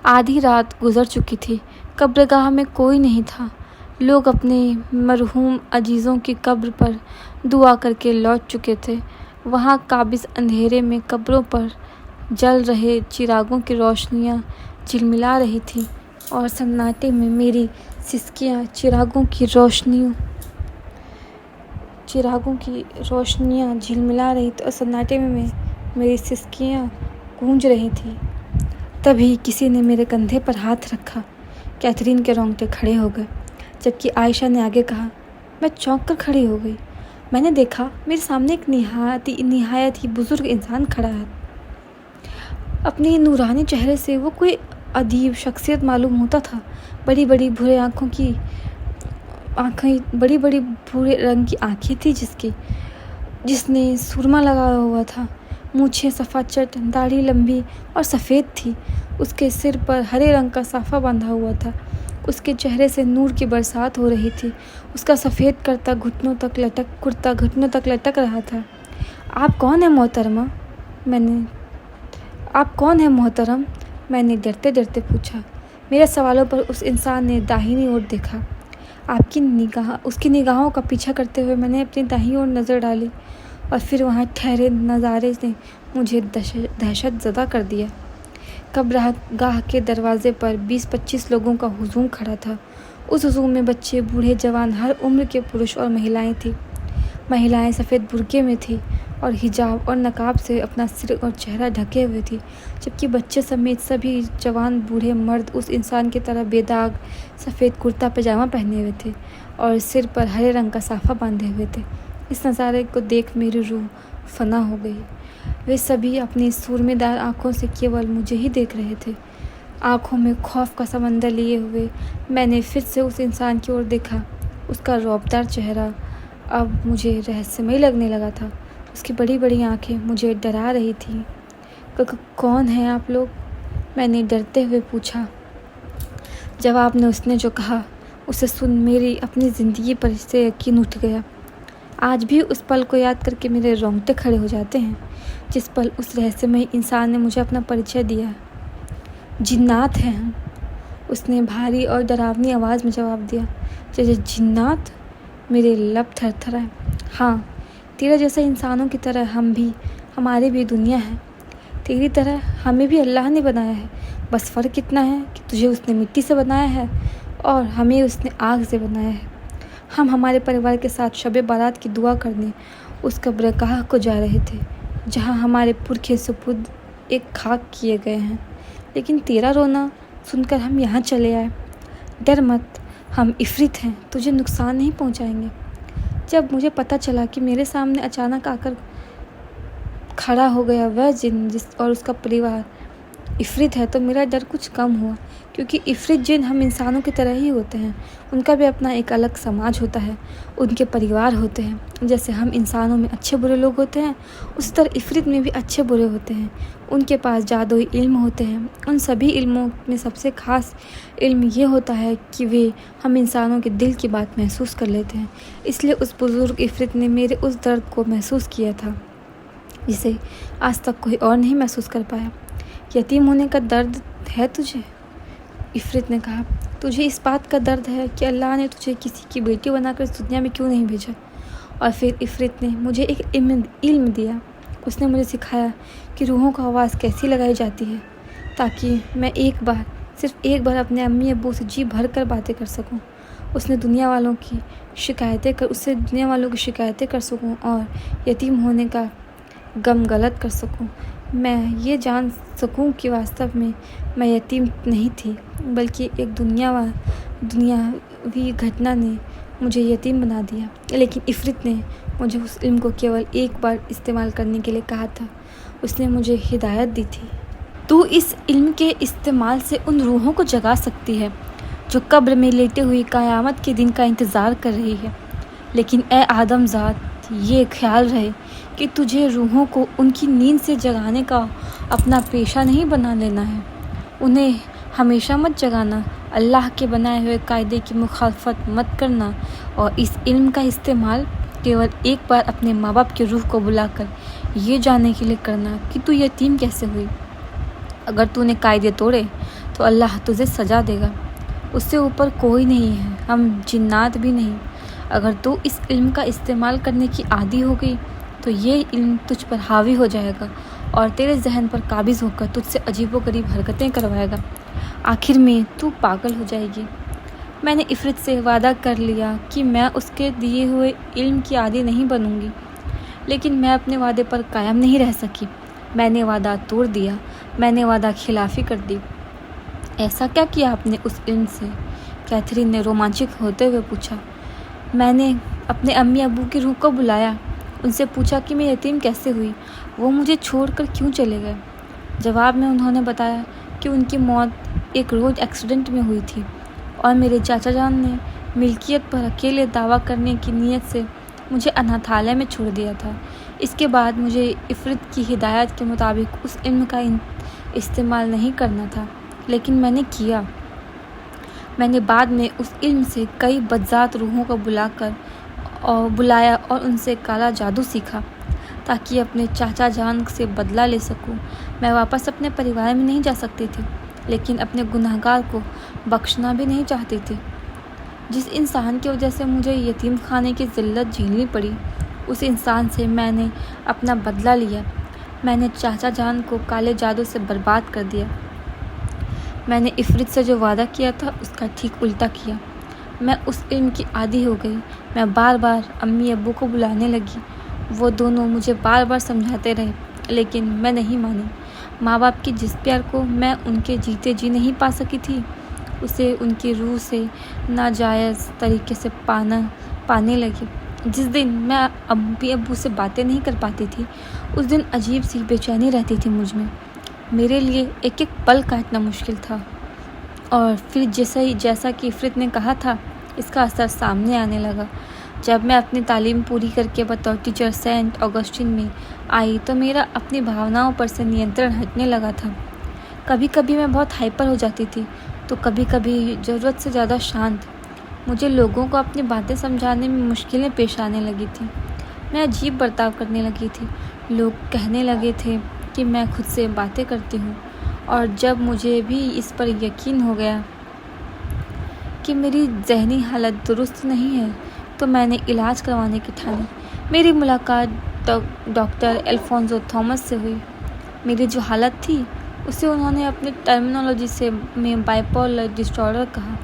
आधी रात गुजर चुकी थी। कब्रगाह में कोई नहीं था। लोग अपने मरहूम अजीज़ों की कब्र पर दुआ करके लौट चुके थे। वहाँ काबिज़ अंधेरे में कब्रों पर जल रहे चिरागों की रोशनियाँ झिलमिला रही थीं और सन्नाटे में मेरी सिसकियाँ चिरागों की रोशनियाँ झिलमिला रही थी और सन्नाटे में मेरी सिसकियाँ गूंज रही थी। तभी किसी ने मेरे कंधे पर हाथ रखा। कैथरीन के रोंगटे खड़े हो गए, जबकि आयशा ने आगे कहा। मैं चौंक कर खड़ी हो गई। मैंने देखा मेरे सामने एक निहायत ही बुजुर्ग इंसान खड़ा है। अपने नूरानी चेहरे से वो कोई अजीब शख्सियत मालूम होता था। बड़ी बड़ी भूरे रंग की आँखें थी जिसने सुरमा लगाया हुआ था। मूछें सफ़ाचट, दाढ़ी लंबी और सफ़ेद थी। उसके सिर पर हरे रंग का साफ़ा बांधा हुआ था। उसके चेहरे से नूर की बरसात हो रही थी। उसका सफ़ेद कुर्ता घुटनों तक लटक रहा था। आप कौन है मोहतरम? मैंने डरते डरते पूछा। मेरे सवालों पर उस इंसान ने दाहिनी ओर देखा। उसकी निगाहों का पीछा करते हुए मैंने अपनी दाहिनी ओर नज़र डाली और फिर वहाँ ठहरे नज़ारे ने मुझे दहशत ज़दा कर दिया। कब्रगाह के दरवाजे पर 20-25 लोगों का हुजूम खड़ा था। उस हुजूम में बच्चे, बूढ़े, जवान, हर उम्र के पुरुष और महिलाएं थीं। महिलाएं सफ़ेद बुर्के में थीं और हिजाब और नकाब से अपना सिर और चेहरा ढके हुए थी, जबकि बच्चे समेत सभी जवान बूढ़े मर्द उस इंसान की तरह बेदाग सफ़ेद कुर्ता पैजामा पहने हुए थे और सिर पर हरे रंग का साफ़ा बांधे हुए थे। इस नज़ारे को देख मेरी रूह फना हो गई। वे सभी अपनी सूरमेदार आँखों से केवल मुझे ही देख रहे थे। आँखों में खौफ का समंदर लिए हुए मैंने फिर से उस इंसान की ओर देखा। उसका रौबदार चेहरा अब मुझे रहस्यमय लगने लगा था। उसकी बड़ी बड़ी आँखें मुझे डरा रही थीं। कौन हैं आप लोग? मैंने डरते हुए पूछा। जवाब में उसने जो कहा उसे सुन मेरी अपनी ज़िंदगी पर से यकीन उठ गया। आज भी उस पल को याद करके मेरे रोंगटे खड़े हो जाते हैं, जिस पल उस रहस्यमय इंसान ने मुझे अपना परिचय दिया। जिन्नात हैं हम, उसने भारी और डरावनी आवाज़ में जवाब दिया। जैसे जिन्नात? मेरे लब थरथराए। हाँ, तेरे जैसे इंसानों की तरह हमारी भी दुनिया है। तेरी तरह हमें भी अल्लाह ने बनाया है। बस फ़र्क इतना है कि तुझे उसने मिट्टी से बनाया है और हमें उसने आग से बनाया है। हम हमारे परिवार के साथ शब बारात की दुआ करने उस कब्रगाह को जा रहे थे जहाँ हमारे पुरखे सुपुर्द एक खाक किए गए हैं, लेकिन तेरा रोना सुनकर हम यहाँ चले आए। डर मत, हम इफ़रित हैं, तुझे नुकसान नहीं पहुँचाएंगे। जब मुझे पता चला कि मेरे सामने अचानक आकर खड़ा हो गया वह जिन और उसका परिवार इफ़रित है, तो मेरा डर कुछ कम हुआ, क्योंकि इफ़रित जिन हम इंसानों की तरह ही होते हैं। उनका भी अपना एक अलग समाज होता है, उनके परिवार होते हैं। जैसे हम इंसानों में अच्छे बुरे लोग होते हैं, उसी तरह इफ़रित में भी अच्छे बुरे होते हैं। उनके पास जादुई इल्म होते हैं। उन सभी इल्मों में सबसे ख़ास इल्म ये होता है कि वे हम इंसानों के दिल की बात महसूस कर लेते हैं। इसलिए उस बुज़ुर्ग इफ़रित ने मेरे उस दर्द को महसूस किया था जिसे आज तक कोई और नहीं महसूस कर पाया। यतीम होने का दर्द है तुझे? इफ़रित ने कहा। तुझे इस बात का दर्द है कि अल्लाह ने तुझे किसी की बेटी बनाकर इस दुनिया में क्यों नहीं भेजा? और फिर इफ़रित ने मुझे एक इल्म दिया। उसने मुझे सिखाया कि रूहों को आवाज़ कैसी लगाई जाती है, ताकि मैं सिर्फ एक बार अपने अम्मी अब्बू से जी भर कर बातें कर सकूं। उससे दुनिया वालों की शिकायतें कर सकूं और यतीम होने का गम गलत कर सकूं। मैं ये जान सकूं कि वास्तव में मैं यतीम नहीं थी, बल्कि एक दुनियावी घटना ने मुझे यतीम बना दिया। लेकिन इफ़रित ने मुझे उस इल्म को केवल एक बार इस्तेमाल करने के लिए कहा था। उसने मुझे हिदायत दी थी, तू इस इल्म के इस्तेमाल से उन रूहों को जगा सकती है जो कब्र में लेटे हुई क़यामत के दिन का इंतज़ार कर रही है। लेकिन ए आदमज़ाद, ये ख्याल रहे कि तुझे रूहों को उनकी नींद से जगाने का अपना पेशा नहीं बना लेना है। उन्हें हमेशा मत जगाना, अल्लाह के बनाए हुए कायदे की मुखालफत मत करना और इस इल्म का इस्तेमाल केवल एक बार अपने माँ बाप की रूह को बुलाकर ये जानने के लिए करना कि तू यतीम कैसे हुई। अगर तूने कायदे तोड़े तो अल्लाह तुझे सज़ा देगा। उससे ऊपर कोई नहीं है, हम जिन्नात भी नहीं। अगर तू इस इल्म का इस्तेमाल करने की आदी हो गई तो ये इल्म तुझ पर हावी हो जाएगा और तेरे जहन पर काबिज़ होकर तुझसे अजीबोगरीब हरकतें करवाएगा। आखिर में तू पागल हो जाएगी। मैंने इफ़रित से वादा कर लिया कि मैं उसके दिए हुए इल्म की आदी नहीं बनूंगी, लेकिन मैं अपने वादे पर कायम नहीं रह सकी। मैंने वादा तोड़ दिया, मैंने वादा खिलाफ़ी कर दी। ऐसा क्या किया आपने उस इल्म से? कैथरीन ने रोमांचित होते हुए पूछा। मैंने अपने अम्मी अब्बू की रूह को बुलाया, उनसे पूछा कि मैं यतीम कैसे हुई, वो मुझे छोड़कर क्यों चले गए। जवाब में उन्होंने बताया कि उनकी मौत एक रोड एक्सीडेंट में हुई थी और मेरे चाचा जान ने मिल्कियत पर अकेले दावा करने की नीयत से मुझे अनाथालय में छोड़ दिया था। इसके बाद मुझे इफ़रित की हिदायत के मुताबिक उस इल्म का इस्तेमाल नहीं करना था, लेकिन मैंने किया। मैंने बाद में उस इल्म से कई बदजात रूहों को बुलाया और उनसे काला जादू सीखा ताकि अपने चाचा जान से बदला ले सकूं। मैं वापस अपने परिवार में नहीं जा सकती थी, लेकिन अपने गुनहगार को बख्शना भी नहीं चाहती थी। जिस इंसान की वजह से मुझे यतीम खाने की ज़िल्लत झेलनी पड़ी, उस इंसान से मैंने अपना बदला लिया। मैंने चाचा जान को काले जादू से बर्बाद कर दिया। मैंने इफ़रित से जो वादा किया था उसका ठीक उल्टा किया। मैं उस इल्म की आदी हो गई। मैं बार बार अम्मी अब्बू को बुलाने लगी। वो दोनों मुझे बार बार समझाते रहे, लेकिन मैं नहीं मानी। माँ बाप की जिस प्यार को मैं उनके जीते जी नहीं पा सकी थी, उसे उनकी रूह से नाजायज़ तरीके से पाने लगी। जिस दिन मैं अम्मी अब्बू से बातें नहीं कर पाती थी, उस दिन अजीब सी बेचैनी रहती थी मुझ में। मेरे लिए एक एक पल काटना मुश्किल था। और फिर जैसा कि इफ़रित ने कहा था, इसका असर सामने आने लगा। जब मैं अपनी तालीम पूरी करके बतौर टीचर सेंट ऑगस्टिन में आई तो मेरा अपनी भावनाओं पर से नियंत्रण हटने लगा था। कभी कभी मैं बहुत हाइपर हो जाती थी, तो कभी कभी ज़रूरत से ज़्यादा शांत। मुझे लोगों को अपनी बातें समझाने में मुश्किलें पेश आने लगी थी। मैं अजीब बर्ताव करने लगी थी। लोग कहने लगे थे कि मैं खुद से बातें करती हूँ, और जब मुझे भी इस पर यकीन हो गया कि मेरी जहनी हालत दुरुस्त नहीं है, तो मैंने इलाज करवाने की ठानी। मेरी मुलाकात डॉक्टर अल्फोंसो थॉमस से हुई। मेरी जो हालत थी उसे उन्होंने अपनी टर्मिनोलॉजी में बाइपोलर डिसऑर्डर कहा।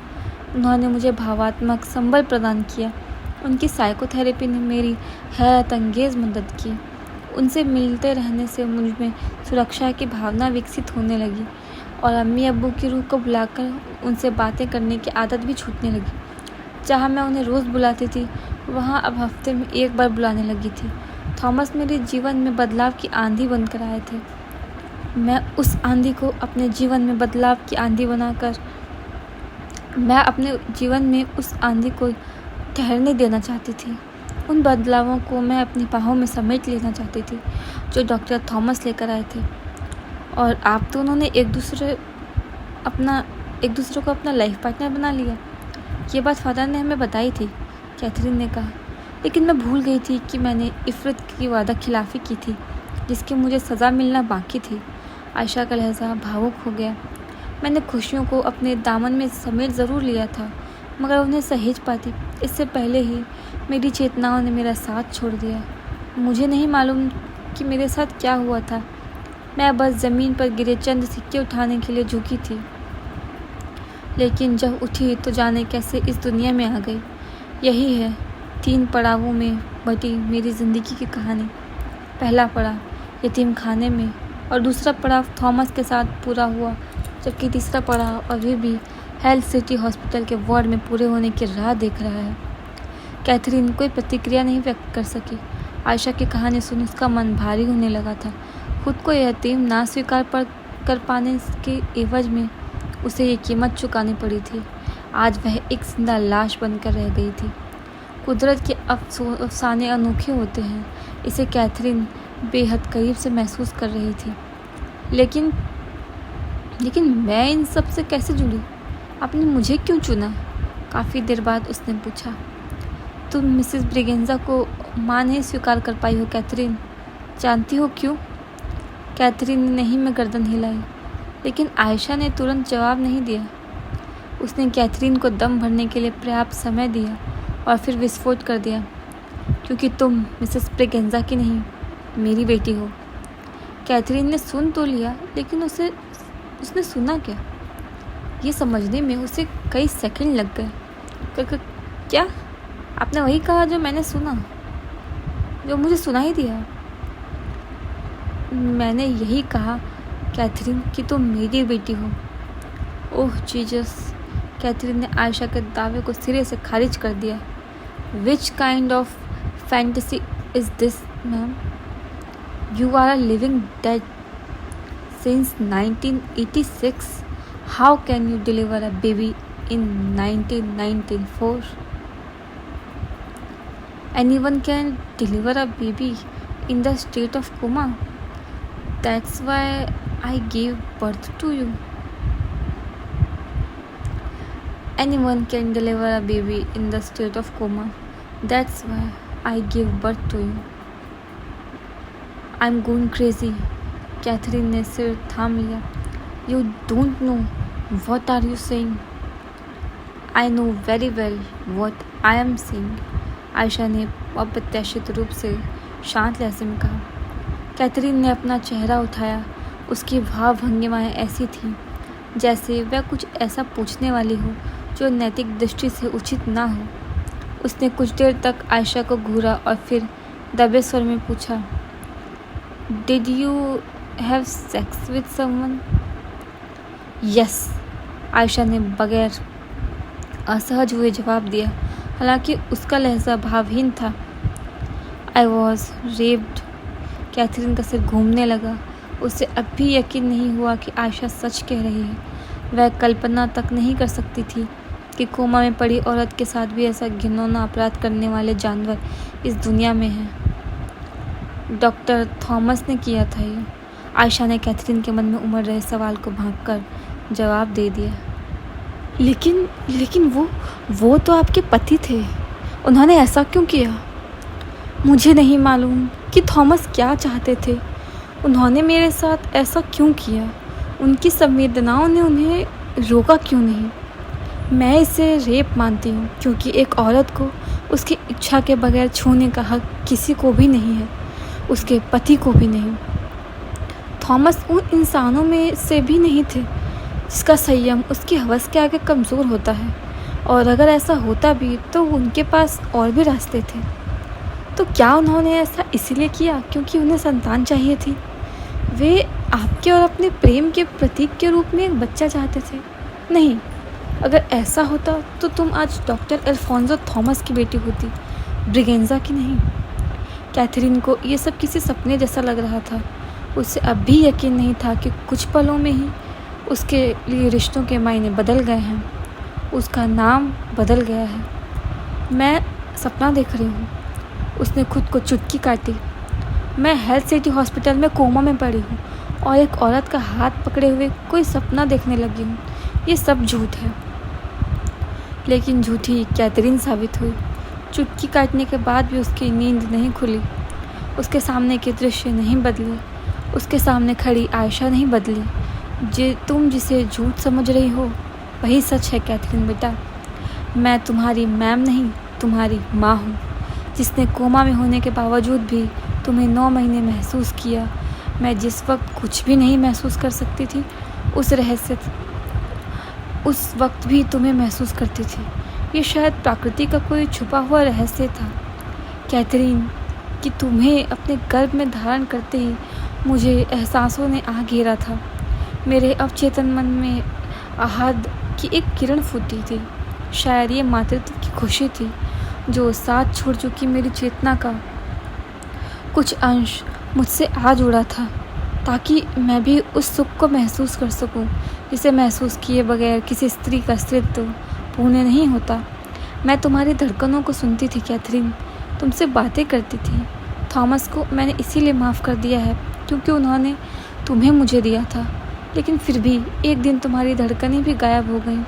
उन्होंने मुझे भावात्मक संबल प्रदान किया। उनकी साइकोथेरेपी ने मेरी हैरत अंगेज़ मदद की। उनसे मिलते रहने से मुझ में सुरक्षा की भावना विकसित होने लगी और अम्मी अब्बू की रूह को बुलाकर उनसे बातें करने की आदत भी छूटने लगी। जहाँ मैं उन्हें रोज़ बुलाती थी, वहाँ अब हफ्ते में एक बार बुलाने लगी थी। थॉमस मेरे जीवन में बदलाव की आंधी बनकर आए थे। मैं उस आंधी को अपने जीवन में बदलाव की आंधी बनाकर मैं अपने जीवन में उस आंधी को ठहरने देना चाहती थी। उन बदलावों को मैं अपनी बाहों में समेट लेना चाहती थी जो डॉक्टर थॉमस लेकर आए थे। और आप दोनों ने एक दूसरे को अपना लाइफ पार्टनर बना लिया। ये बात फादर ने हमें बताई थी, कैथरीन ने कहा, लेकिन मैं भूल गई थी कि मैंने इफ़रित की वादा खिलाफ़ी की थी, जिसकी मुझे सज़ा मिलना बाकी थी। आयशा का लहजा भावुक हो गया। मैंने खुशियों को अपने दामन में समेट ज़रूर लिया था, मगर उन्हें सहेज पाती इससे पहले ही मेरी चेतनाओं ने मेरा साथ छोड़ दिया। मुझे नहीं मालूम कि मेरे साथ क्या हुआ था। मैं बस ज़मीन पर गिरे चंद सिक्के उठाने के लिए झुकी थी, लेकिन जब उठी तो जाने कैसे इस दुनिया में आ गई। यही है 3 पड़ावों में बटी मेरी ज़िंदगी की कहानी। पहला पड़ाव यतीम खाने में, और दूसरा पड़ाव थॉमस के साथ पूरा हुआ, जबकि तीसरा पड़ाव अभी भी हेल्थ सिटी हॉस्पिटल के वार्ड में पूरे होने की राह देख रहा है। कैथरीन कोई प्रतिक्रिया नहीं व्यक्त कर सकी। आयशा की कहानी सुन उसका मन भारी होने लगा था। खुद को यतीम ना स्वीकार कर पाने के एवज में उसे ये कीमत चुकानी पड़ी थी। आज वह एक जिंदा लाश बनकर रह गई थी। कुदरत के अफसाने अनोखे होते हैं, इसे कैथरीन बेहद करीब से महसूस कर रही थी। लेकिन मैं इन सब से कैसे जुड़ी? आपने मुझे क्यों चुना? काफ़ी देर बाद उसने पूछा। तुम मिसेस ब्रिगेंजा को माँ नहीं स्वीकार कर पाई हो कैथरीन। जानती हो क्यों? कैथरीन ने नहीं में गर्दन हिलाई, लेकिन आयशा ने तुरंत जवाब नहीं दिया। उसने कैथरीन को दम भरने के लिए पर्याप्त समय दिया और फिर विस्फोट कर दिया। क्योंकि तुम मिसेस ब्रिगेंजा की नहीं, मेरी बेटी हो। कैथरीन ने सुन तो लिया, लेकिन उसने सुना क्या, ये समझने में उसे कई सेकंड लग गए। क्या? आपने वही कहा जो मैंने सुना, जो मुझे सुनाई दिया? मैंने यही कहा कैथरीन कि तुम मेरी बेटी हो। ओह जीसस, कैथरीन ने आयशा के दावे को सिरे से खारिज कर दिया। Which kind of fantasy is this ma'am? You are a living dead since 1986. How can you deliver a baby in 1994? Anyone can deliver a baby in the state of coma. That's why I gave birth to you. Anyone can deliver a baby in the state of coma. That's why I gave birth to you. I'm going crazy. Catherine ने सिर थाम लिया। You don't know what are you saying? I know very well what I am saying. Ayesha ने अप्रत्याशित रूप से शांत लहजे में कहा। कैथरीन ने अपना चेहरा उठाया। उसकी भाव भंगिमाएँ ऐसी थीं जैसे वह कुछ ऐसा पूछने वाली हो जो नैतिक दृष्टि से उचित ना हो। उसने कुछ देर तक आयशा को घूरा और फिर दबे स्वर में पूछा, Did you have sex with someone? Yes, Ayesha ने बगैर असहज हुए जवाब दिया, हालांकि उसका लहजा भावहीन था। I was raped. कैथरीन का सिर घूमने लगा। उसे अब भी यकीन नहीं हुआ कि आयशा सच कह रही है। वह कल्पना तक नहीं कर सकती थी कि कोमा में पड़ी औरत के साथ भी ऐसा घिनौना अपराध करने वाले जानवर इस दुनिया में हैं। डॉक्टर थॉमस ने किया था ये। आयशा ने कैथरीन के मन में उमड़ रहे सवाल को भांपकर जवाब दे दिया। लेकिन वो तो आपके पति थे। उन्होंने ऐसा क्यों किया? मुझे नहीं मालूम कि थॉमस क्या चाहते थे। उन्होंने मेरे साथ ऐसा क्यों किया? उनकी संवेदनाओं ने उन्हें रोका क्यों नहीं? मैं इसे रेप मानती हूँ, क्योंकि एक औरत को उसकी इच्छा के बगैर छूने का हक किसी को भी नहीं है, उसके पति को भी नहीं। थॉमस उन इंसानों में से भी नहीं थे जिसका संयम उसकी हवस के आगे कमज़ोर होता है, और अगर ऐसा होता भी तो उनके पास और भी रास्ते थे। तो क्या उन्होंने ऐसा इसलिए किया क्योंकि उन्हें संतान चाहिए थी? वे आपके और अपने प्रेम के प्रतीक के रूप में एक बच्चा चाहते थे? नहीं, अगर ऐसा होता तो तुम आज डॉक्टर अल्फोंसो थॉमस की बेटी होती, ब्रिगेंजा की नहीं। कैथरीन को ये सब किसी सपने जैसा लग रहा था। उसे अब भी यकीन नहीं था कि कुछ पलों में ही उसके लिए रिश्तों के मायने बदल गए हैं, उसका नाम बदल गया है। मैं सपना देख रही हूँ। उसने खुद को चुटकी काटी। मैं हेल्थ सिटी हॉस्पिटल में कोमा में पड़ी हूँ और एक औरत का हाथ पकड़े हुए कोई सपना देखने लगी हूँ। ये सब झूठ है। लेकिन झूठी कैथरीन साबित हुई। चुटकी काटने के बाद भी उसकी नींद नहीं खुली। उसके सामने के दृश्य नहीं बदले। उसके सामने खड़ी आयशा नहीं बदली। तुम जिसे झूठ समझ रही हो वही सच है कैथरीन बेटा। मैं तुम्हारी मैम नहीं, तुम्हारी माँ हूँ, जिसने कोमा में होने के बावजूद भी तुम्हें 9 महीने महसूस किया। मैं जिस वक्त कुछ भी नहीं महसूस कर सकती थी, उस वक्त भी तुम्हें महसूस करती थी। ये शायद प्रकृति का कोई छुपा हुआ रहस्य था कैथरीन, कि तुम्हें अपने गर्भ में धारण करते ही मुझे एहसासों ने आ घेरा था। मेरे अवचेतन मन में आहद की एक किरण फूटी थी। शायद ये मातृत्व की खुशी थी जो साथ छोड़ चुकी मेरी चेतना का कुछ अंश मुझसे आ जुड़ा था, ताकि मैं भी उस सुख को महसूस कर सकूं जिसे महसूस किए बगैर किसी स्त्री का अस्तित्व पूर्ण नहीं होता। मैं तुम्हारी धड़कनों को सुनती थी कैथरीन, तुमसे बातें करती थी। थॉमस को मैंने इसीलिए माफ़ कर दिया है क्योंकि उन्होंने तुम्हें मुझे दिया था। लेकिन फिर भी एक दिन तुम्हारी धड़कनें भी गायब हो गईं,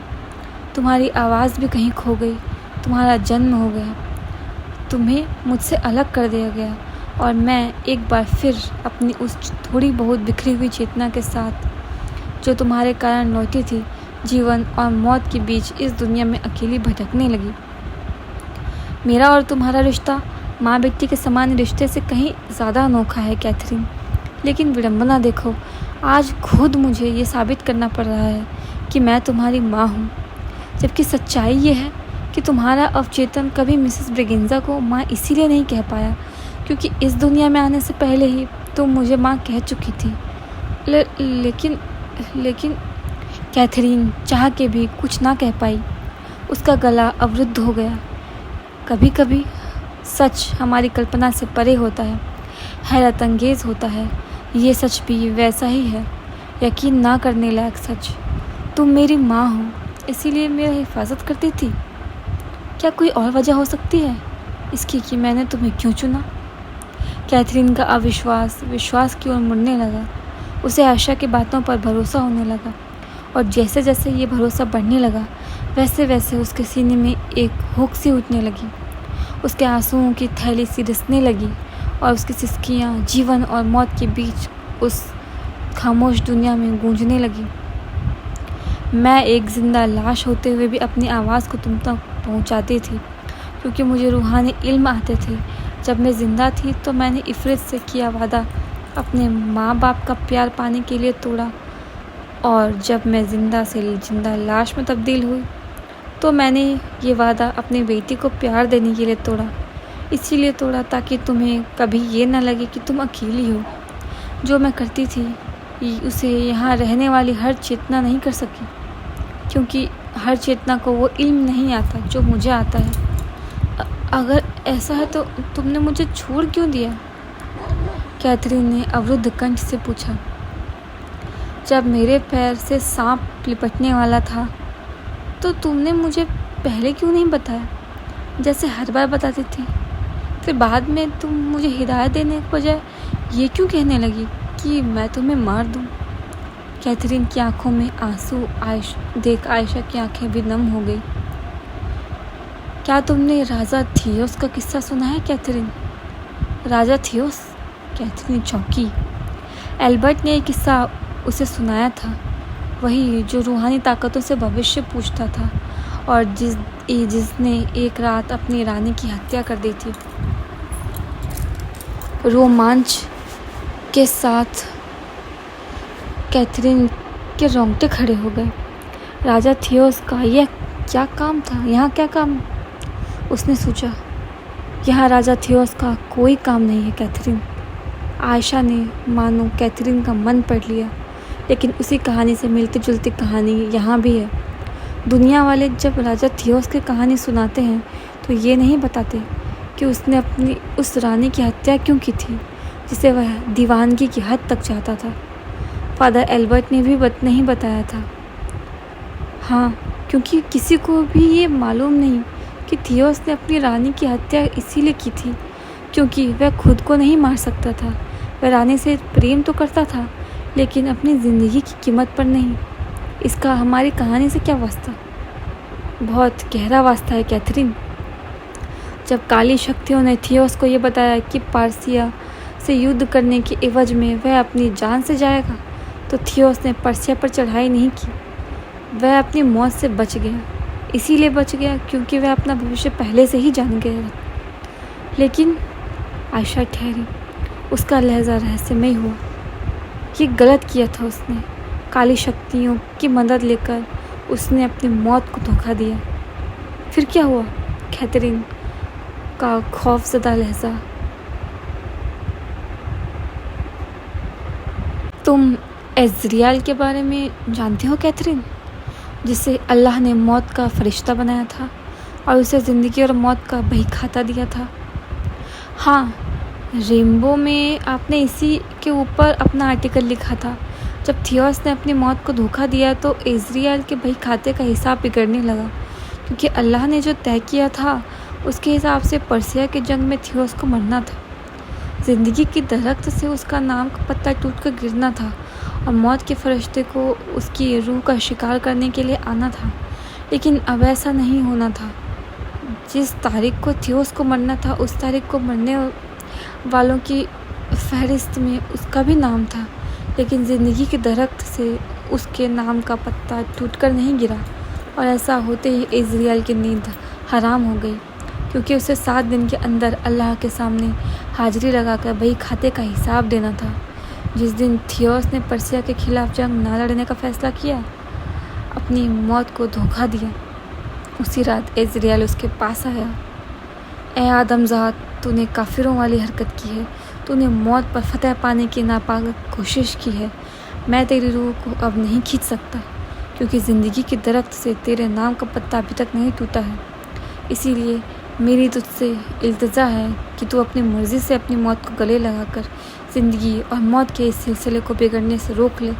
तुम्हारी आवाज़ भी कहीं खो गई, तुम्हारा जन्म हो गया, तुम्हें मुझसे अलग कर दिया गया, और मैं एक बार फिर अपनी उस थोड़ी बहुत बिखरी हुई चेतना के साथ जो तुम्हारे कारण लौटी थी, जीवन और मौत के बीच इस दुनिया में अकेली भटकने लगी। मेरा और तुम्हारा रिश्ता माँ बेटी के समान रिश्ते से कहीं ज़्यादा अनोखा है कैथरीन। लेकिन विडंबना देखो, आज खुद मुझे ये साबित करना पड़ रहा है कि मैं तुम्हारी माँ हूँ, जबकि सच्चाई ये है कि तुम्हारा अवचेतन कभी मिसेस ब्रिगेंजा को माँ इसीलिए नहीं कह पाया क्योंकि इस दुनिया में आने से पहले ही तुम मुझे माँ कह चुकी थी। लेकिन कैथरीन चाह के भी कुछ ना कह पाई। उसका गला अवरुद्ध हो गया। कभी कभी सच हमारी कल्पना से परे होता है, हैरत अंगेज होता है। ये सच भी वैसा ही है, यकीन ना करने लायक सच। तुम मेरी माँ हो, इसीलिए मेरा हिफाजत करती थी। क्या कोई और वजह हो सकती है इसकी कि मैंने तुम्हें क्यों चुना? कैथरीन का अविश्वास विश्वास की ओर मुड़ने लगा। उसे आशा की बातों पर भरोसा होने लगा, और जैसे जैसे ये भरोसा बढ़ने लगा वैसे वैसे उसके सीने में एक हुक सी उठने लगी। उसके आंसुओं की थैली सी रिसने लगी, और उसकी सिसकियाँ जीवन और मौत के बीच उस खामोश दुनिया में गूंजने लगी। मैं एक जिंदा लाश होते हुए भी अपनी आवाज़ को तुम तक पहुंचाती थी, क्योंकि मुझे रूहानी इल्म आते थे। जब मैं ज़िंदा थी तो मैंने इफ़रित से किया वादा अपने माँ बाप का प्यार पाने के लिए तोड़ा, और जब मैं ज़िंदा से जिंदा लाश में तब्दील हुई तो मैंने ये वादा अपनी बेटी को प्यार देने के लिए तोड़ा। इसीलिए तोड़ा ताकि तुम्हें कभी ये ना लगे कि तुम अकेली हो। जो मैं करती थी उसे यहाँ रहने वाली हर चेतना नहीं कर सकी, क्योंकि हर चेतना को वो इल्म नहीं आता जो मुझे आता है। अगर ऐसा है तो तुमने मुझे छोड़ क्यों दिया? कैथरीन ने अवरुद्ध कंठ से पूछा। जब मेरे पैर से सांप लिपटने वाला था तो तुमने मुझे पहले क्यों नहीं बताया, जैसे हर बार बताती थी? फिर बाद में तुम मुझे हिदायत देने के बजाय ये क्यों कहने लगी कि मैं तुम्हें मार दूं? कैथरीन की आंखों में आंसू देख आयशा की आंखें भी नम हो गई। क्या तुमने राजा थियोस का किस्सा सुना है कैथरीन? राजा थियोस? कैथरीन चौंकी। एल्बर्ट ने एक किस्सा उसे सुनाया था, वही जो रूहानी ताकतों से भविष्य पूछता था, और जिसने एक रात अपनी रानी की हत्या कर दी थी। रोमांच के साथ कैथरीन के रोंगटे खड़े हो गए। राजा थियोस का यह क्या काम था? यहाँ क्या काम? उसने सोचा। यहाँ राजा थियोस का कोई काम नहीं है कैथरीन। आयशा ने मानो कैथरीन का मन पढ़ लिया, लेकिन उसी कहानी से मिलती जुलती कहानी यहाँ भी है। दुनिया वाले जब राजा थियोस की कहानी सुनाते हैं तो ये नहीं बताते कि उसने अपनी उस रानी की हत्या क्यों की थी जिसे वह दीवानगी की हद तक चाहता था। फादर एल्बर्ट ने भी नहीं बताया था। हाँ, क्योंकि किसी को भी ये मालूम नहीं कि थियोस ने अपनी रानी की हत्या इसीलिए की थी क्योंकि वह खुद को नहीं मार सकता था। वह रानी से प्रेम तो करता था, लेकिन अपनी ज़िंदगी की कीमत पर नहीं। इसका हमारी कहानी से क्या वास्ता? बहुत गहरा वास्ता है कैथरीन। जब काली शक्तियों ने थियोस को ये बताया कि पर्सिया से युद्ध करने के एवज में वह अपनी जान से जाएगा, तो थियोस ने पर्सिया पर चढ़ाई नहीं की। वह अपनी मौत से बच गया, इसीलिए बच गया क्योंकि वह अपना भविष्य पहले से ही जान गया। लेकिन आयशा ठहरी। उसका लहजा रहस्यमय हुआ। ये गलत किया था उसने। काली शक्तियों की मदद लेकर उसने अपनी मौत को धोखा दिया। फिर क्या हुआ? कैथरीन का खौफजदा लहजा। तुम एज़रियल के बारे में जानती हो कैथरीन, जिसे अल्लाह ने मौत का फरिश्ता बनाया था और उसे ज़िंदगी और मौत का बही खाता दिया था? हाँ, रेनबो में आपने इसी के ऊपर अपना आर्टिकल लिखा था। जब थियोस ने अपनी मौत को धोखा दिया तो एज़रियल के बही खाते का हिसाब बिगड़ने लगा, क्योंकि अल्लाह ने जो तय किया था उसके हिसाब से पर्सिया की जंग में थियोस को मरना था। ज़िंदगी की दरख्त से उसका नाम का पत्ता टूट कर गिरना था और मौत के फरिश्ते को उसकी रूह का शिकार करने के लिए आना था। लेकिन अब ऐसा नहीं होना था। जिस तारीख को थियोस को मरना था उस तारीख को मरने वालों की फहरिस्त में उसका भी नाम था, लेकिन ज़िंदगी के दरख्त से उसके नाम का पत्ता टूटकर नहीं गिरा। और ऐसा होते ही एज़रियल की नींद हराम हो गई, क्योंकि उसे 7 दिन के अंदर अल्लाह के सामने हाजिरी लगाकर बही खाते का हिसाब देना था। जिस दिन थियोस ने पर्सिया के खिलाफ जंग ना लड़ने का फैसला किया, अपनी मौत को धोखा दिया, उसी रात एज़रियल उसके पास आया। ए आदमज़ाद, तूने काफिरों वाली हरकत की है। तूने मौत पर फतह पाने की नापाक कोशिश की है। मैं तेरी रूह को अब नहीं खींच सकता। क्योंकि ज़िंदगी के दरख्त से तेरे नाम का पत्ता अभी तक नहीं टूटा है। इसीलिए मेरी तुझसे इल्तिजा है कि तू अपनी मर्ज़ी से अपनी मौत को गले लगाकर ज़िंदगी और मौत के इस सिलसिले को बिगड़ने से रोक ले,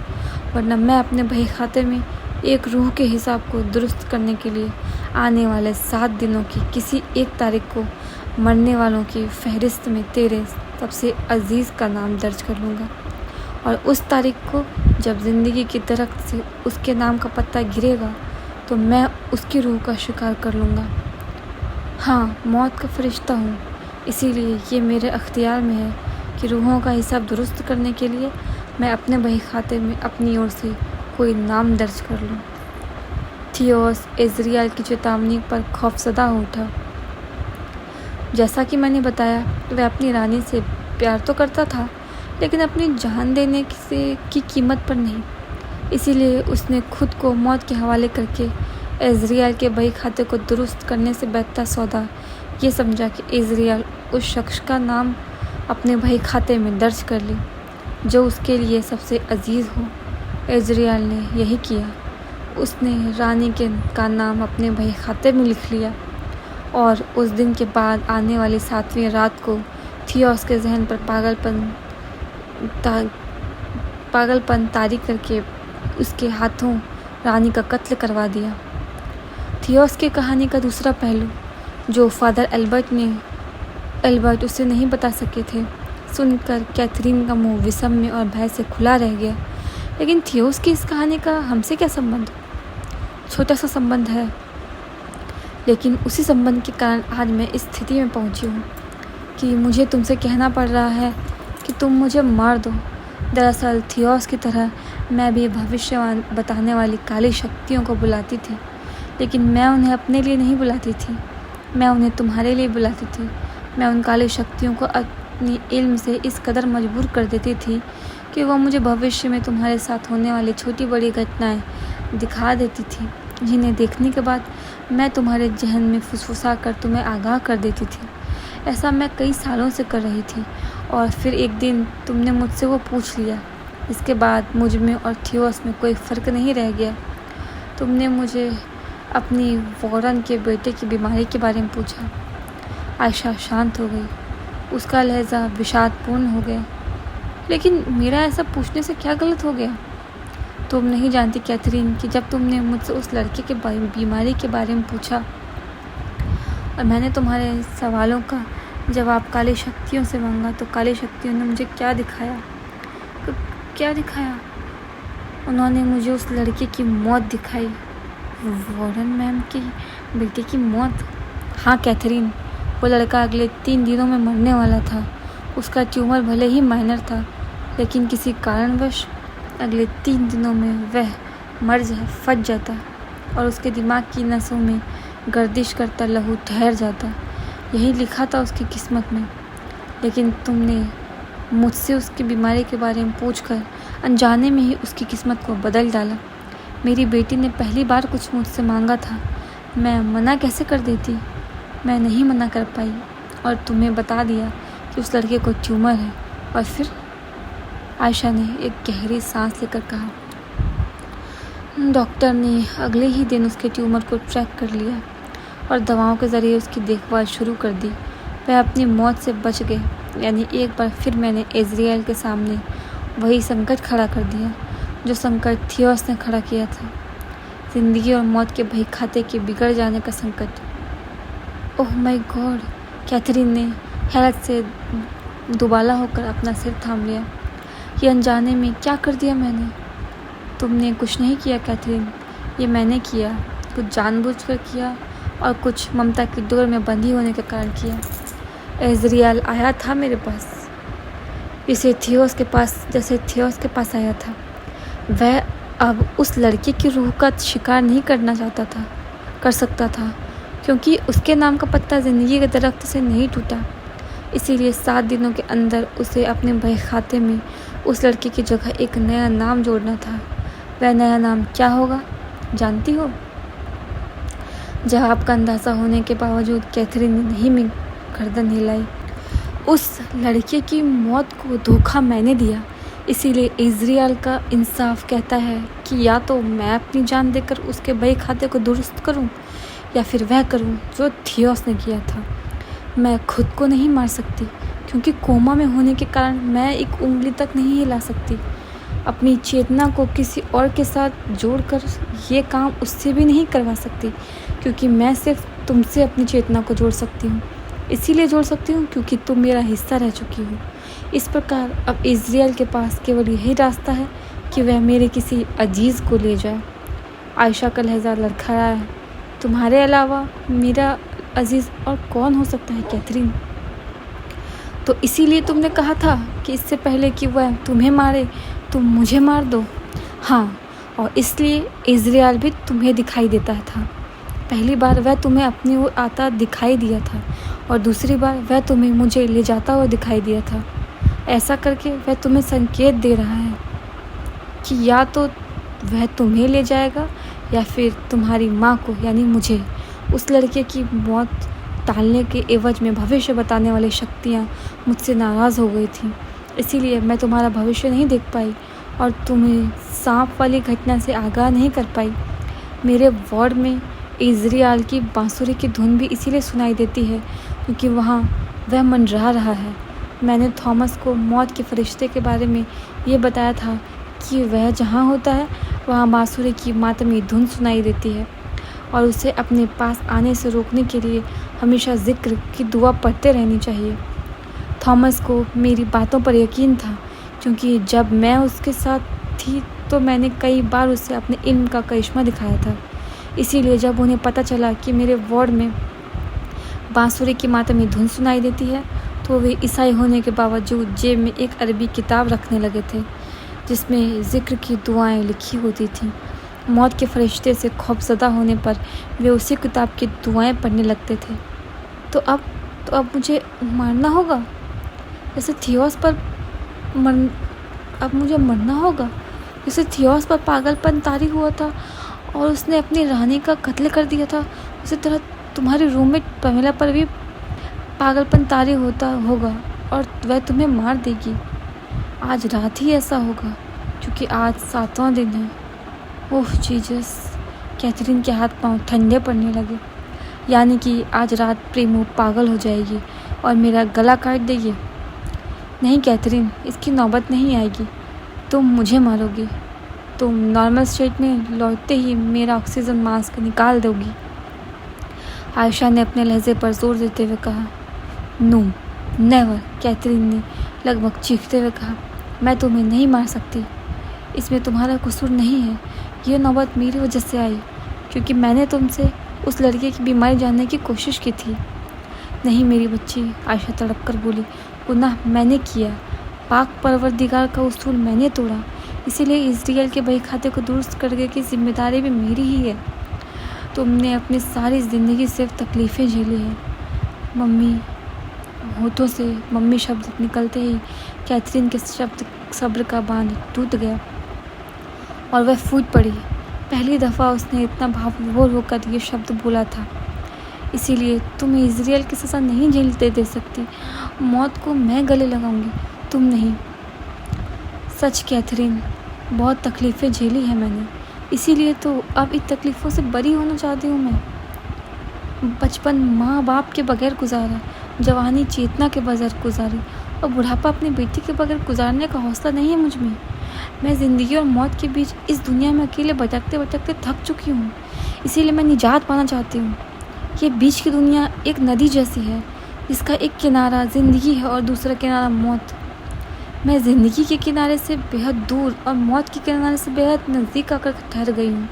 वरना मैं अपने बही खाते में एक रूह के हिसाब को दुरुस्त करने के लिए आने वाले 7 दिनों की किसी एक तारीख को मरने वालों की फहरिस्त में तेरे सबसे अजीज़ का नाम दर्ज कर लूँगा। और उस तारीख को जब ज़िंदगी के दरख्त से उसके नाम का पत्ता गिरेगा तो मैं उसकी रूह का शिकार कर लूँगा। हाँ, मौत का फरिश्ता हूँ, इसीलिए ये मेरे अख्तियार में है कि रूहों का हिसाब दुरुस्त करने के लिए मैं अपने बही खाते में अपनी ओर से कोई नाम दर्ज कर लूँ। थियोस इज़राइल की चेतावनी पर खौफज़दा हो उठा। जैसा कि मैंने बताया, वह अपनी रानी से प्यार तो करता था, लेकिन अपनी जान देने की कीमत पर नहीं। इसीलिए उसने खुद को मौत के हवाले करके इज़राइल के बही खाते को दुरुस्त करने से बेहतर सौदा ये समझा कि इज़राइल उस शख्स का नाम अपने बही खाते में दर्ज कर ले जो उसके लिए सबसे अजीज़ हो। इज़राइल ने यही किया। उसने रानी का नाम अपने बही खाते में लिख लिया और उस दिन के बाद आने वाली 7वीं रात को थियोस के जहन पर पागलपन तारी करके उसके हाथों रानी का कत्ल करवा दिया। थियोस की कहानी का दूसरा पहलू जो फादर एल्बर्ट उसे नहीं बता सके थे, सुनकर कैथरीन का मुंह विषम और भय से खुला रह गया। लेकिन थियोस की इस कहानी का हमसे क्या संबंध? छोटा सा संबंध है, लेकिन उसी संबंध के कारण आज मैं इस स्थिति में पहुंची हूँ कि मुझे तुमसे कहना पड़ रहा है कि तुम मुझे मार दो। दरअसल थियोस की तरह मैं भी भविष्यवाणी बताने वाली काली शक्तियों को बुलाती थी, लेकिन मैं उन्हें अपने लिए नहीं बुलाती थी, मैं उन्हें तुम्हारे लिए बुलाती थी। मैं उन काली शक्तियों को अपनी इल्म से इस कदर मजबूर कर देती थी कि वह मुझे भविष्य में तुम्हारे साथ होने वाली छोटी बड़ी घटनाएं दिखा देती थी, जिन्हें देखने के बाद मैं तुम्हारे जहन में फुसफुसा कर तुम्हें आगाह कर देती थी। ऐसा मैं कई सालों से कर रही थी और फिर एक दिन तुमने मुझसे वो पूछ लिया। इसके बाद मुझ में और थियोस में कोई फ़र्क नहीं रह गया। तुमने मुझे अपनी वॉरन के बेटे की बीमारी के बारे में पूछा। आयशा शांत हो गई, उसका लहजा विषादपूर्ण हो गया। लेकिन मेरा ऐसा पूछने से क्या गलत हो गया? तुम नहीं जानती कैथरीन कि जब तुमने मुझसे उस लड़के के बीमारी के बारे में पूछा और मैंने तुम्हारे सवालों का जवाब काली शक्तियों से मांगा, तो काली शक्तियों ने मुझे क्या दिखाया? क्या दिखाया? उन्होंने मुझे उस लड़के की मौत दिखाई। वॉरन मैम की बेटे की मौत? हाँ कैथरीन, वो लड़का अगले 3 दिनों में मरने वाला था। उसका ट्यूमर भले ही माइनर था, लेकिन किसी कारणवश अगले 3 दिनों में वह फट जाता और उसके दिमाग की नसों में गर्दिश करता लहू ठहर जाता। यही लिखा था उसकी किस्मत में। लेकिन तुमने मुझसे उसकी बीमारी के बारे में पूछकर अनजाने में ही उसकी किस्मत को बदल डाला। मेरी बेटी ने पहली बार कुछ मुझसे मांगा था, मैं मना कैसे कर देती? मैं नहीं मना कर पाई और तुम्हें बता दिया कि उस लड़के को ट्यूमर है। और फिर? आयशा ने एक गहरी सांस लेकर कहा। डॉक्टर ने अगले ही दिन उसके ट्यूमर को ट्रैक कर लिया और दवाओं के ज़रिए उसकी देखभाल शुरू कर दी। वह अपनी मौत से बच गए। यानी एक बार फिर मैंने इज़राइल के सामने वही संकट खड़ा कर दिया जो संकट थियोस ने खड़ा किया था, ज़िंदगी और मौत के बही खाते के बिगड़ जाने का संकट। Oh my God! कैथरीन ने हैरत से दुबाला होकर अपना सिर थाम लिया। ये अनजाने में क्या कर दिया मैंने? तुमने कुछ नहीं किया कैथरीन, ये मैंने किया। कुछ जानबूझकर किया और कुछ ममता की डोर में बंधी होने के कारण किया। इज़राइल आया था मेरे पास, जैसे थियोस के पास आया था। वह अब उस लड़के की रूह का शिकार नहीं कर सकता था, क्योंकि उसके नाम का पत्ता ज़िंदगी के दरख्त से नहीं टूटा। इसीलिए 7 दिनों के अंदर उसे अपने बही खाते में उस लड़के की जगह एक नया नाम जोड़ना था। वह नया नाम क्या होगा जानती हो? जवाब का अंदाज़ा होने के बावजूद कैथरीन ने नहीं गर्दन हिलाई। उस लड़के की मौत को धोखा मैंने दिया, इसीलिए इज़राइल का इंसाफ कहता है कि या तो मैं अपनी जान देकर उसके बही खाते को दुरुस्त करूं, या फिर वह करूं जो थियोस ने किया था। मैं खुद को नहीं मार सकती, क्योंकि कोमा में होने के कारण मैं एक उंगली तक नहीं हिला सकती। अपनी चेतना को किसी और के साथ जोड़कर ये काम उससे भी नहीं करवा सकती, क्योंकि मैं सिर्फ तुमसे अपनी चेतना को जोड़ सकती हूँ। इसीलिए जोड़ सकती हूँ क्योंकि तुम मेरा हिस्सा रह चुकी हो। इस प्रकार अब इज़राइल के पास केवल यही रास्ता है कि वह मेरे किसी अजीज़ को ले जाए। आयशा का लहजा लड़खड़ाया है। तुम्हारे अलावा मेरा अजीज़ और कौन हो सकता है कैथरीन? तो इसीलिए तुमने कहा था कि इससे पहले कि वह तुम्हें मारे तुम मुझे मार दो। हाँ, और इसलिए इज़राइल भी तुम्हें दिखाई देता था। पहली बार वह तुम्हें अपनी ओर आता दिखाई दिया था, और दूसरी बार वह तुम्हें मुझे ले जाता हुआ दिखाई दिया था। ऐसा करके वह तुम्हें संकेत दे रहा है कि या तो वह तुम्हें ले जाएगा, या फिर तुम्हारी माँ को यानी मुझे। उस लड़के की मौत टालने के एवज में भविष्य बताने वाली शक्तियाँ मुझसे नाराज़ हो गई थीं। इसीलिए मैं तुम्हारा भविष्य नहीं देख पाई और तुम्हें सांप वाली घटना से आगाह नहीं कर पाई। मेरे वार्ड में इज़राइल की बांसुरी की धुन भी इसीलिए सुनाई देती है क्योंकि वहाँ वह मंडरा रहा है। मैंने थॉमस को मौत के फरिश्ते के बारे में ये बताया था कि वह जहाँ होता है वहाँ बांसुरी की मातमी धुन सुनाई देती है, और उसे अपने पास आने से रोकने के लिए हमेशा जिक्र की दुआ पढ़ते रहनी चाहिए। थॉमस को मेरी बातों पर यकीन था, क्योंकि जब मैं उसके साथ थी तो मैंने कई बार उसे अपने इल्म का करिश्मा दिखाया था। इसीलिए जब उन्हें पता चला कि मेरे वार्ड में बांसुरी की मातमी धुन सुनाई देती है, तो वे ईसाई होने के बावजूद जेब में एक अरबी किताब रखने लगे थे जिसमें जिक्र की दुआएं लिखी होती थीं। मौत के फरिश्ते से खौफज़दा होने पर वे उसी किताब की दुआएं पढ़ने लगते थे। तो अब मुझे मरना होगा, जैसे थियोस पर अब मुझे मरना होगा, जैसे थियोस पर पागलपन तारी हुआ था और उसने अपनी रानी का कत्ल कर दिया था। उसी तरह तुम्हारी रूममेट पमेला पर भी पागलपन तारी होता होगा और वह तुम्हें मार देगी। आज रात ही ऐसा होगा, क्योंकि आज 7वां दिन है। ओह जीसस! कैथरीन के हाथ पांव ठंडे पड़ने लगे। यानी कि आज रात प्रेमो पागल हो जाएगी और मेरा गला काट देगी। नहीं कैथरीन, इसकी नौबत नहीं आएगी। तुम मुझे मारोगी। तुम नॉर्मल स्टेट में लौटते ही मेरा ऑक्सीजन मास्क निकाल दोगी। आयशा ने अपने लहजे पर जोर देते हुए कहा। नो नेवर, कैथरीन ने लगभग चीखते हुए कहा। मैं तुम्हें नहीं मार सकती। इसमें तुम्हारा कसूर नहीं है। यह नौबत मेरी वजह से आई, क्योंकि मैंने तुमसे उस लड़के की बीमारी जानने की कोशिश की थी। नहीं मेरी बच्ची, आयशा तड़प कर बोली। गुनाह मैंने किया। पाक परवरदिगार का उसूल मैंने तोड़ा। इसीलिए इज़राइल के बही खाते को दुरुस्त करने की जिम्मेदारी भी मेरी ही है। तुमने अपनी सारी ज़िंदगी सिर्फ तकलीफ़ें झेली हैं। मम्मी, होठों से मम्मी शब्द निकलते ही कैथरीन के सब्र का बांध टूट गया और वह फूट पड़ी। पहली दफ़ा उसने इतना भावविभोर होकर ये शब्द बोला था। इसीलिए तुम इज़राइल की सज़ा नहीं झेलते दे सकती। मौत को मैं गले लगाऊंगी, तुम नहीं। सच कैथरीन, बहुत तकलीफ़ें झेली हैं मैंने, इसीलिए तो अब इन तकलीफ़ों से बरी होना चाहती हूँ मैं। बचपन माँ बाप के बगैर गुजारा, जवानी चेतना के बगैर गुजारी, और बुढ़ापा अपनी बेटी के बगैर गुजारने का हौसला नहीं है मुझ में। मैं ज़िंदगी और मौत के बीच इस दुनिया में अकेले भटकते भटकते थक चुकी हूँ। इसीलिए मैं निजात पाना चाहती हूँ। ये बीच की दुनिया एक नदी जैसी है, जिसका एक किनारा ज़िंदगी है और दूसरा किनारा मौत। मैं ज़िंदगी के किनारे से बेहद दूर और मौत के किनारे से बेहद नज़दीक आकर ठहर गई हूँ,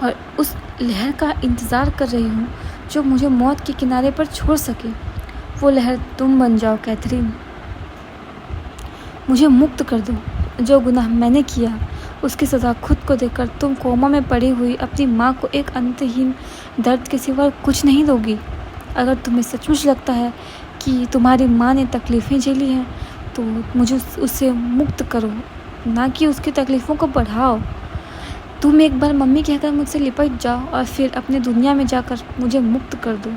और उस लहर का इंतज़ार कर रही हूँ जो मुझे मौत के किनारे पर छोड़ सके। वो लहर तुम बन जाओ कैथरीन। मुझे मुक्त कर दो। जो गुनाह मैंने किया उसकी सज़ा खुद को देकर तुम कोमा में पड़ी हुई अपनी माँ को एक अंतहीन दर्द के सिवा कुछ नहीं दोगी। अगर तुम्हें सचमुच लगता है कि तुम्हारी माँ ने तकलीफ़ें झेली हैं, तो मुझे उससे मुक्त करो, ना कि उसकी तकलीफ़ों को बढ़ाओ। तुम एक बार मम्मी कहकर मुझसे लिपट जाओ और फिर अपने दुनिया में जाकर मुझे मुक्त कर दो।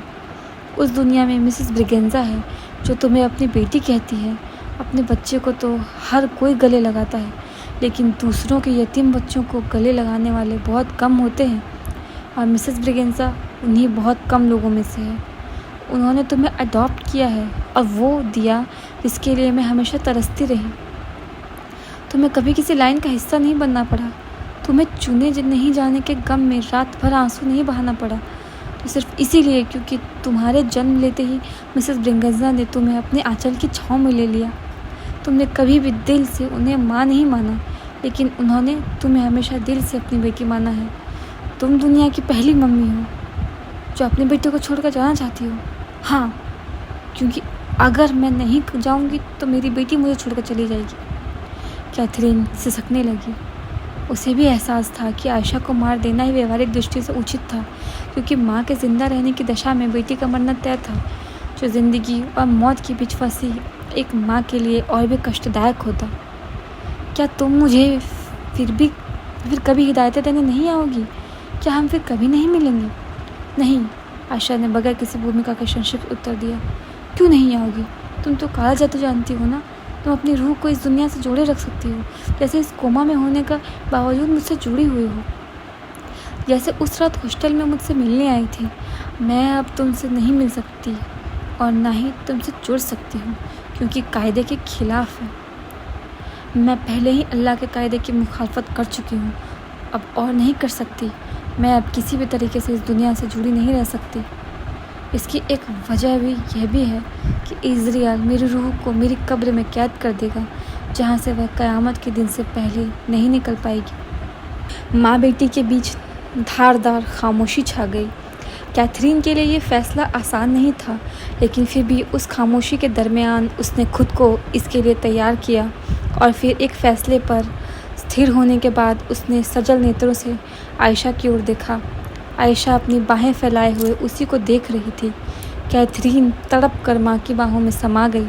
उस दुनिया में मिसेस ब्रिगेंजा है जो तुम्हें अपनी बेटी कहती है, अपने बच्चे को तो हर कोई गले लगाता है, लेकिन दूसरों के यतीम बच्चों को गले लगाने वाले बहुत कम होते हैं, और मिसेस ब्रिगेंजा उन्हीं बहुत कम लोगों में से है। उन्होंने तुम्हें अडॉप्ट किया है और वो दिया जिसके लिए मैं हमेशा तरसती रही। तुम्हें कभी किसी लाइन का हिस्सा नहीं बनना पड़ा, तुम्हें चुने नहीं जाने के गम में रात भर आंसू नहीं बहाना पड़ा, तो सिर्फ इसीलिए क्योंकि तुम्हारे जन्म लेते ही मिसेस ब्रिगेंजा ने तुम्हें अपने आंचल की छाँव में ले लिया। तुमने कभी भी दिल से उन्हें माँ नहीं माना, लेकिन उन्होंने तुम्हें हमेशा दिल से अपनी बेटी माना है। तुम दुनिया की पहली मम्मी हो जो अपने बेटे को छोड़कर जाना चाहती हो। हाँ, क्योंकि अगर मैं नहीं जाऊंगी तो मेरी बेटी मुझे छोड़कर चली जाएगी। कैथरीन सिसकने लगी। उसे भी एहसास था कि आयशा को मार देना ही व्यवहारिक दृष्टि से उचित था, क्योंकि माँ के जिंदा रहने की दशा में बेटी का मरना तय था, जो ज़िंदगी और मौत के बीच फंसी एक माँ के लिए और भी कष्टदायक होता। क्या तुम मुझे फिर कभी हिदायतें देने नहीं आओगी? क्या हम फिर कभी नहीं मिलेंगे? नहीं, आयशा ने बगैर किसी भूमिका के संक्षिप्त उत्तर दिया। क्यों नहीं आओगी? तुम तो काला जादू जानती हो ना। तुम अपनी रूह को इस दुनिया से जोड़े रख सकती हो, जैसे इस कोमा में होने का बावजूद मुझसे जुड़ी हुई हो, जैसे उस रात हॉस्टल में मुझसे मिलने आई थी। मैं अब तुमसे नहीं मिल सकती और ना ही तुमसे जुड़ सकती हूँ, क्योंकि कायदे के खिलाफ है। मैं पहले ही अल्लाह के कायदे की मुखालफत कर चुकी हूँ, अब और नहीं कर सकती। मैं अब किसी भी तरीके से इस दुनिया से जुड़ी नहीं रह सकती। इसकी एक वजह भी यह भी है कि इज़राइल मेरी रूह को मेरी कब्र में कैद कर देगा, जहाँ से वह क़यामत के दिन से पहले नहीं निकल पाएगी। माँ बेटी के बीच धारदार खामोशी छा गई। कैथरीन के लिए ये फैसला आसान नहीं था, लेकिन फिर भी उस खामोशी के दरमियान उसने खुद को इसके लिए तैयार किया, और फिर एक फ़ैसले पर स्थिर होने के बाद उसने सजल नेत्रों से आयशा की ओर देखा। आयशा अपनी बाहें फैलाए हुए उसी को देख रही थी। कैथरीन तड़प कर माँ की बाहों में समा गई।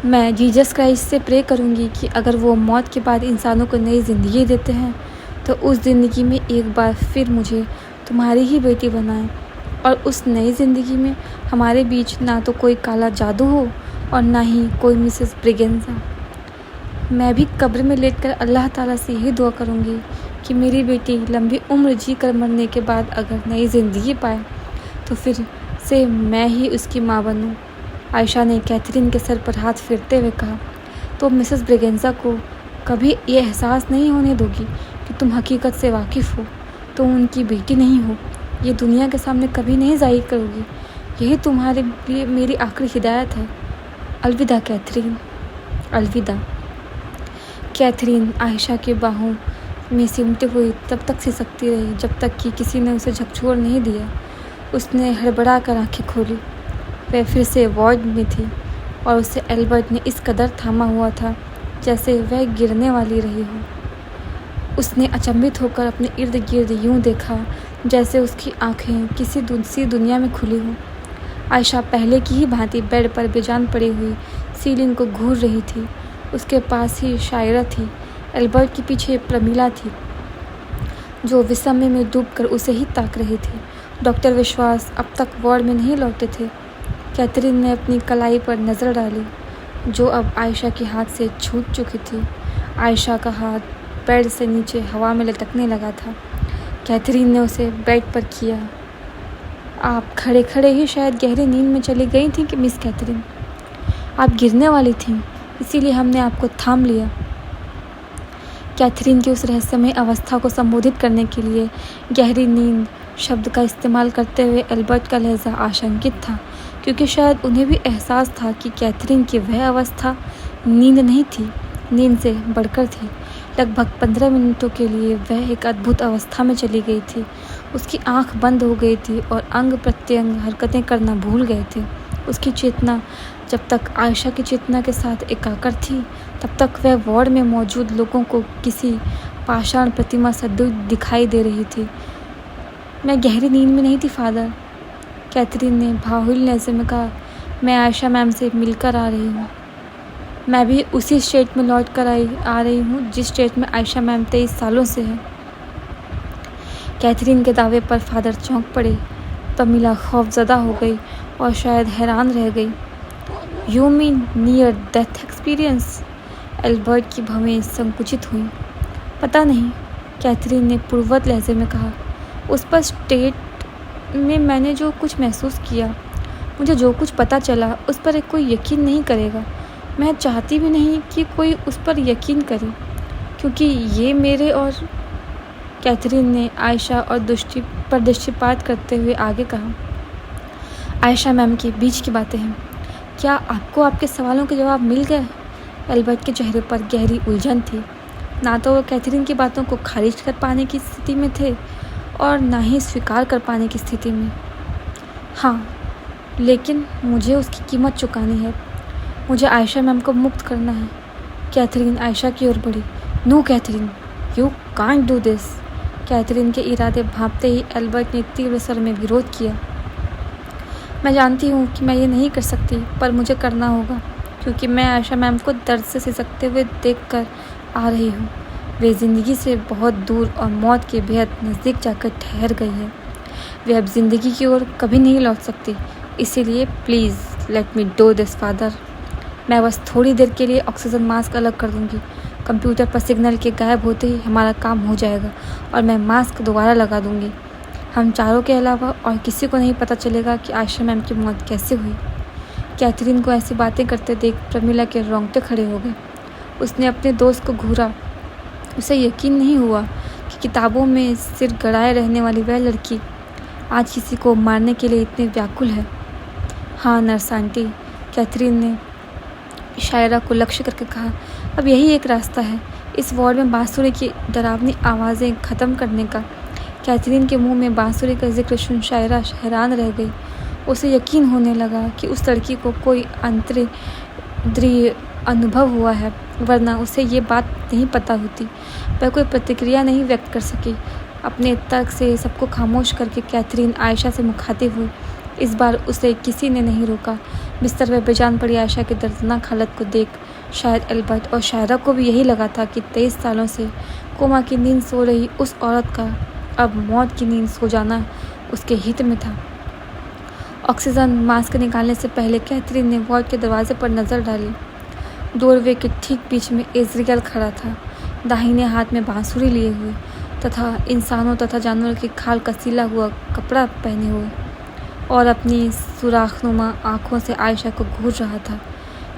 मैं जीसस क्राइस्ट से प्रे करूँगी कि अगर वो मौत के बाद इंसानों को नई ज़िंदगी देते हैं, तो उस ज़िंदगी में एक बार फिर मुझे तुम्हारी ही बेटी बनाएं, और उस नई ज़िंदगी में हमारे बीच ना तो कोई काला जादू हो और ना ही कोई मिसेस ब्रिगेंजा। मैं भी कब्र में लेटकर अल्लाह ताला से यही दुआ करूँगी कि मेरी बेटी लंबी उम्र जी कर मरने के बाद अगर नई ज़िंदगी पाए तो फिर से मैं ही उसकी माँ बनूँ। आयशा ने कैथरीन के सर पर हाथ फेरते हुए कहा, तो मिसेस ब्रिगेंजा को कभी ये एहसास नहीं होने दोगी कि तुम हकीकत से वाकिफ़ हो, तुम उनकी बेटी नहीं हो। ये दुनिया के सामने कभी नहीं ज़ाहिर करोगी। यही तुम्हारे लिए मेरी आखिरी हिदायत है। अलविदा कैथरीन, अलविदा। कैथरीन आयशा की बाहों में सिमटे हुई तब तक सिसकती रही जब तक कि किसी ने उसे झकझोर नहीं दिया। उसने हड़बड़ा कर आँखें खोली। वह फिर से वार्ड में थी और उसे एल्बर्ट ने इस कदर थामा हुआ था जैसे वह गिरने वाली रही हो। उसने अचंभित होकर अपने इर्द गिर्द यूं देखा जैसे उसकी आंखें किसी दूसरी दुनिया में खुली हों। आयशा पहले की ही भांति बेड पर बेजान पड़ी हुई सीलिंग को घूर रही थी। उसके पास ही शायरा थी। एल्बर्ट के पीछे प्रमीला थी, जो विस्मय में डूबकर उसे ही ताक रही थी। डॉक्टर विश्वास अब तक वार्ड में नहीं लौटे थे। कैथरीन ने अपनी कलाई पर नज़र डाली, जो अब आयशा के हाथ से छूट चुकी थी। आयशा का हाथ बेड से नीचे हवा में लटकने लगा था। कैथरीन ने उसे बेड पर किया। आप खड़े खड़े ही शायद गहरी नींद में चली गई थी कि मिस कैथरीन? आप गिरने वाली थीं, इसीलिए हमने आपको थाम लिया। कैथरीन की उस रहस्यमय अवस्था को संबोधित करने के लिए गहरी नींद शब्द का इस्तेमाल करते हुए एल्बर्ट का लहजा आशंकित था, क्योंकि शायद उन्हें भी एहसास था कि कैथरीन की वह अवस्था नींद नहीं थी, नींद से बढ़कर थी। लगभग 15 मिनटों के लिए वह एक अद्भुत अवस्था में चली गई थी। उसकी आंख बंद हो गई थी और अंग प्रत्यंग हरकतें करना भूल गए थे। उसकी चेतना जब तक आयशा की चेतना के साथ एकाकर थी, तब तक वह वार्ड में मौजूद लोगों को किसी पाषाण प्रतिमा सदृश दिखाई दे रही थी। मैं गहरी नींद में नहीं थी फादर, कैथरीन ने भावुल लहजे में कहा। मैं आयशा मैम से मिलकर आ रही हूँ। मैं भी उसी स्टेट में लौट कर आ रही हूँ जिस स्टेट में आयशा मैम 23 सालों से है। कैथरीन के दावे पर फादर चौंक पड़े। प्रमीला खौफजदा हो गई और शायद हैरान रह गई। You mean near death experience? Albert की भवें संकुचित हुई। पता नहीं, कैथरीन ने पूर्ववत लहजे में कहा। उस पर स्टेट में मैंने जो कुछ महसूस किया, मुझे जो कुछ पता चला, उस पर कोई यकीन नहीं करेगा। मैं चाहती भी नहीं कि कोई उस पर यकीन करे, क्योंकि ये मेरे और कैथरीन ने आयशा और दृष्टिपात करते हुए आगे कहा। आयशा मैम के बीच की बातें हैं। क्या आपको आपके सवालों के जवाब मिल गए? एल्बर्ट के चेहरे पर गहरी उलझन थी। ना तो वो कैथरीन की बातों को खारिज कर पाने की स्थिति में थे और ना ही स्वीकार कर पाने की स्थिति में। हाँ, लेकिन मुझे उसकी कीमत चुकानी है। मुझे आयशा मैम को मुक्त करना है। कैथरीन आयशा की ओर बढ़ी। No Catherine, you can't do this. Catherine के इरादे भांपते ही एल्बर्ट ने तीव्र स्वर में विरोध किया। मैं जानती हूँ कि मैं ये नहीं कर सकती, पर मुझे करना होगा, क्योंकि मैं आयशा मैम को दर्द से सिसकते हुए देखकर आ रही हूँ। वे ज़िंदगी से बहुत दूर और मौत के बेहद नज़दीक जाकर ठहर गई है। वे अब ज़िंदगी की ओर कभी नहीं लौट सकती। इसीलिए please let me do this father. मैं बस थोड़ी देर के लिए ऑक्सीजन मास्क अलग कर दूँगी। कंप्यूटर पर सिग्नल के गायब होते ही हमारा काम हो जाएगा और मैं मास्क दोबारा लगा दूँगी। हम चारों के अलावा और किसी को नहीं पता चलेगा कि आयशा मैम की मौत कैसे हुई। कैथरीन को ऐसी बातें करते देख प्रमिला के रोंगटे खड़े हो गए। उसने अपने दोस्त को घूरा। उसे यकीन नहीं हुआ कि किताबों में सिर गड़ाए रहने वाली वह लड़की आज किसी को मारने के लिए इतनी व्याकुल है। हाँ नर्स आंटी, कैथरीन ने शायरा को लक्ष्य करके कहा। अब यही एक रास्ता है, इस वार्ड में बांसुरी की डरावनी आवाज़ें ख़त्म करने का। कैथरीन के मुंह में बांसुरी का जिक्र सुन शायरा हैरान रह गई। उसे यकीन होने लगा कि उस लड़की को कोई अंतरिंद्रिय अनुभव हुआ है, वरना उसे ये बात नहीं पता होती। वह कोई प्रतिक्रिया नहीं व्यक्त कर सकी। अपने तर्क से सबको खामोश करके कैथरीन आयशा से मुखातिब हुई। इस बार उसे किसी ने नहीं रोका। बिस्तर पर बेजान पड़ी आयशा की दर्दनाक हालत को देख शायद एल्बर्ट और शायरा को भी यही लगा था कि 23 सालों से कोमा की नींद सो रही उस औरत का अब मौत की नींद सो जाना उसके हित में था। ऑक्सीजन मास्क निकालने से पहले कैथरीन ने वार्ड के दरवाजे पर नज़र डाली। डोरवे के ठीक बीच में इज़राइल खड़ा था, दाहिने हाथ में बांसुरी लिए हुए तथा इंसानों तथा जानवरों की खाल का सिला हुआ कपड़ा पहने हुए, और अपनी सुराखनुमा आँखों से आयशा को घूर रहा था।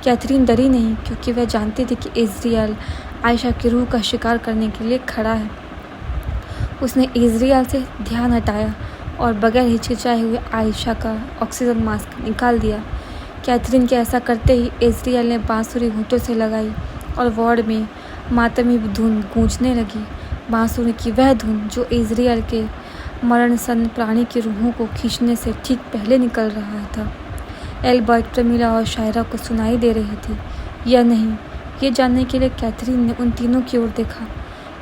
कैथरीन डरी नहीं, क्योंकि वह जानती थी कि इज़राइल आयशा की रूह का शिकार करने के लिए खड़ा है। उसने इज़राइल से ध्यान हटाया और बगैर हिचकिचाए हुए आयशा का ऑक्सीजन मास्क निकाल दिया। कैथरीन के ऐसा करते ही इज़राइल ने बांसुरी होठों से लगाई और वार्ड में मातमी धुन गूंजने लगी। बांसुरी की वह धुन जो इज़राइल के मरणसन्न प्राणी की रूहों को खींचने से ठीक पहले निकल रहा था, एल्बर्ट, प्रमिला और शायरा को सुनाई दे रही थी या नहीं, ये जानने के लिए कैथरीन ने उन तीनों की ओर देखा।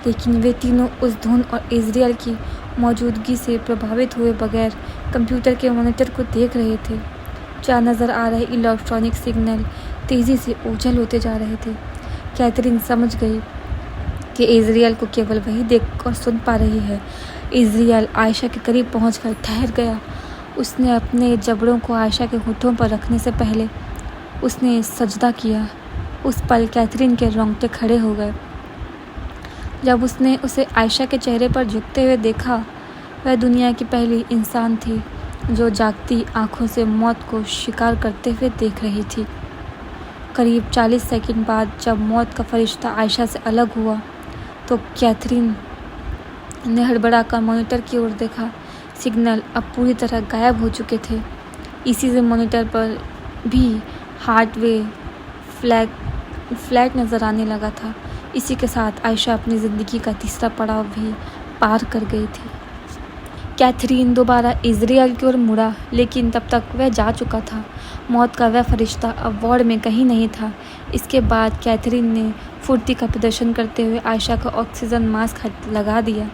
लेकिन वे तीनों उस धुन और इज़राइल की मौजूदगी से प्रभावित हुए बगैर कंप्यूटर के मॉनिटर को देख रहे थे, जहाँ नज़र आ रहे इलेक्ट्रॉनिक सिग्नल तेज़ी से ओझल होते जा रहे थे। कैथरीन समझ गई कि इज़राइल को केवल वही देख और सुन पा रही है। इज़राइल आयशा के करीब पहुंचकर ठहर गया। उसने अपने जबड़ों को आयशा के होठों पर रखने से पहले उसने सजदा किया। उस पल कैथरीन के रोंगटे खड़े हो गए। जब उसने उसे आयशा के चेहरे पर झुकते हुए देखा, वह दुनिया की पहली इंसान थी जो जागती आंखों से मौत को शिकार करते हुए देख रही थी। करीब 40 सेकंड बाद जब मौत का फरिश्ता आयशा से अलग हुआ तो कैथरीन ने हड़बड़ाकर मॉनिटर की ओर देखा। सिग्नल अब पूरी तरह गायब हो चुके थे। इसी से मॉनिटर पर भी हार्ट वे फ्लैट नज़र आने लगा था। इसी के साथ आयशा अपनी ज़िंदगी का तीसरा पड़ाव भी पार कर गई थी। कैथरीन दोबारा इज़राइल की ओर मुड़ा, लेकिन तब तक वह जा चुका था। मौत का वह फरिश्ता अब वार्ड में कहीं नहीं था। इसके बाद कैथरीन ने फुर्ती का प्रदर्शन करते हुए आयशा का ऑक्सीजन मास्क लगा दिया,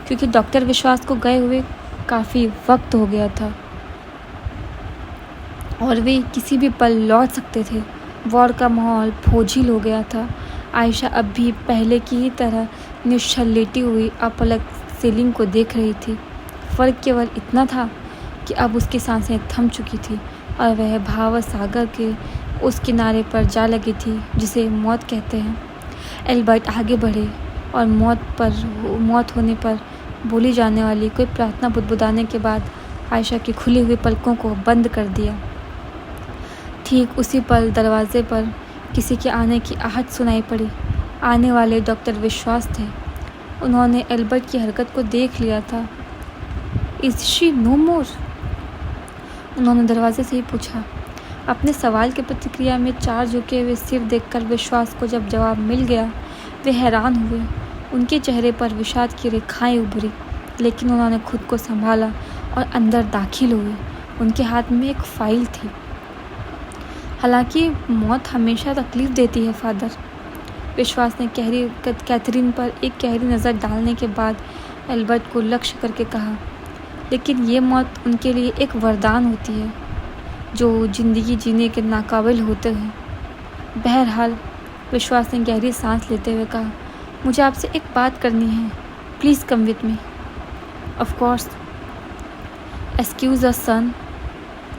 क्योंकि डॉक्टर विश्वास को गए हुए काफ़ी वक्त हो गया था और वे किसी भी पल लौट सकते थे। वार्ड का माहौल बोझिल हो गया था। आयशा अब भी पहले की ही तरह निश्चल लेटी हुई अपलक सीलिंग को देख रही थी। फ़र्क केवल इतना था कि अब उसकी सांसें थम चुकी थी और वह भाव सागर के उस किनारे पर जा लगी थी जिसे मौत कहते हैं। एल्बर्ट आगे बढ़े और मौत होने पर बोली जाने वाली कोई प्रार्थना बुदबुदाने के बाद आयशा की खुली हुई पलकों को बंद कर दिया। ठीक उसी पल दरवाजे पर किसी के आने की आहट सुनाई पड़ी। आने वाले डॉक्टर विश्वास थे। उन्होंने एल्बर्ट की हरकत को देख लिया था। इज शी नो मोर? उन्होंने दरवाजे से ही पूछा। अपने सवाल की प्रतिक्रिया में 4 झुके हुए सिर देखकर विश्वास को जब जवाब मिल गया, वे हैरान हुए। उनके चेहरे पर विषाद की रेखाएं उभरी, लेकिन उन्होंने खुद को संभाला और अंदर दाखिल हुए। उनके हाथ में एक फाइल थी। हालांकि मौत हमेशा तकलीफ देती है फादर। विश्वास ने कैथरीन पर एक गहरी नज़र डालने के बाद एल्बर्ट को लक्ष्य करके कहा, लेकिन ये मौत उनके लिए एक वरदान होती है जो ज़िंदगी जीने के नाकाबिल होते हैं। बहरहाल, विश्वास ने गहरी सांस लेते हुए कहा, मुझे आपसे एक बात करनी है। Please come with me. Of course. Excuse us son,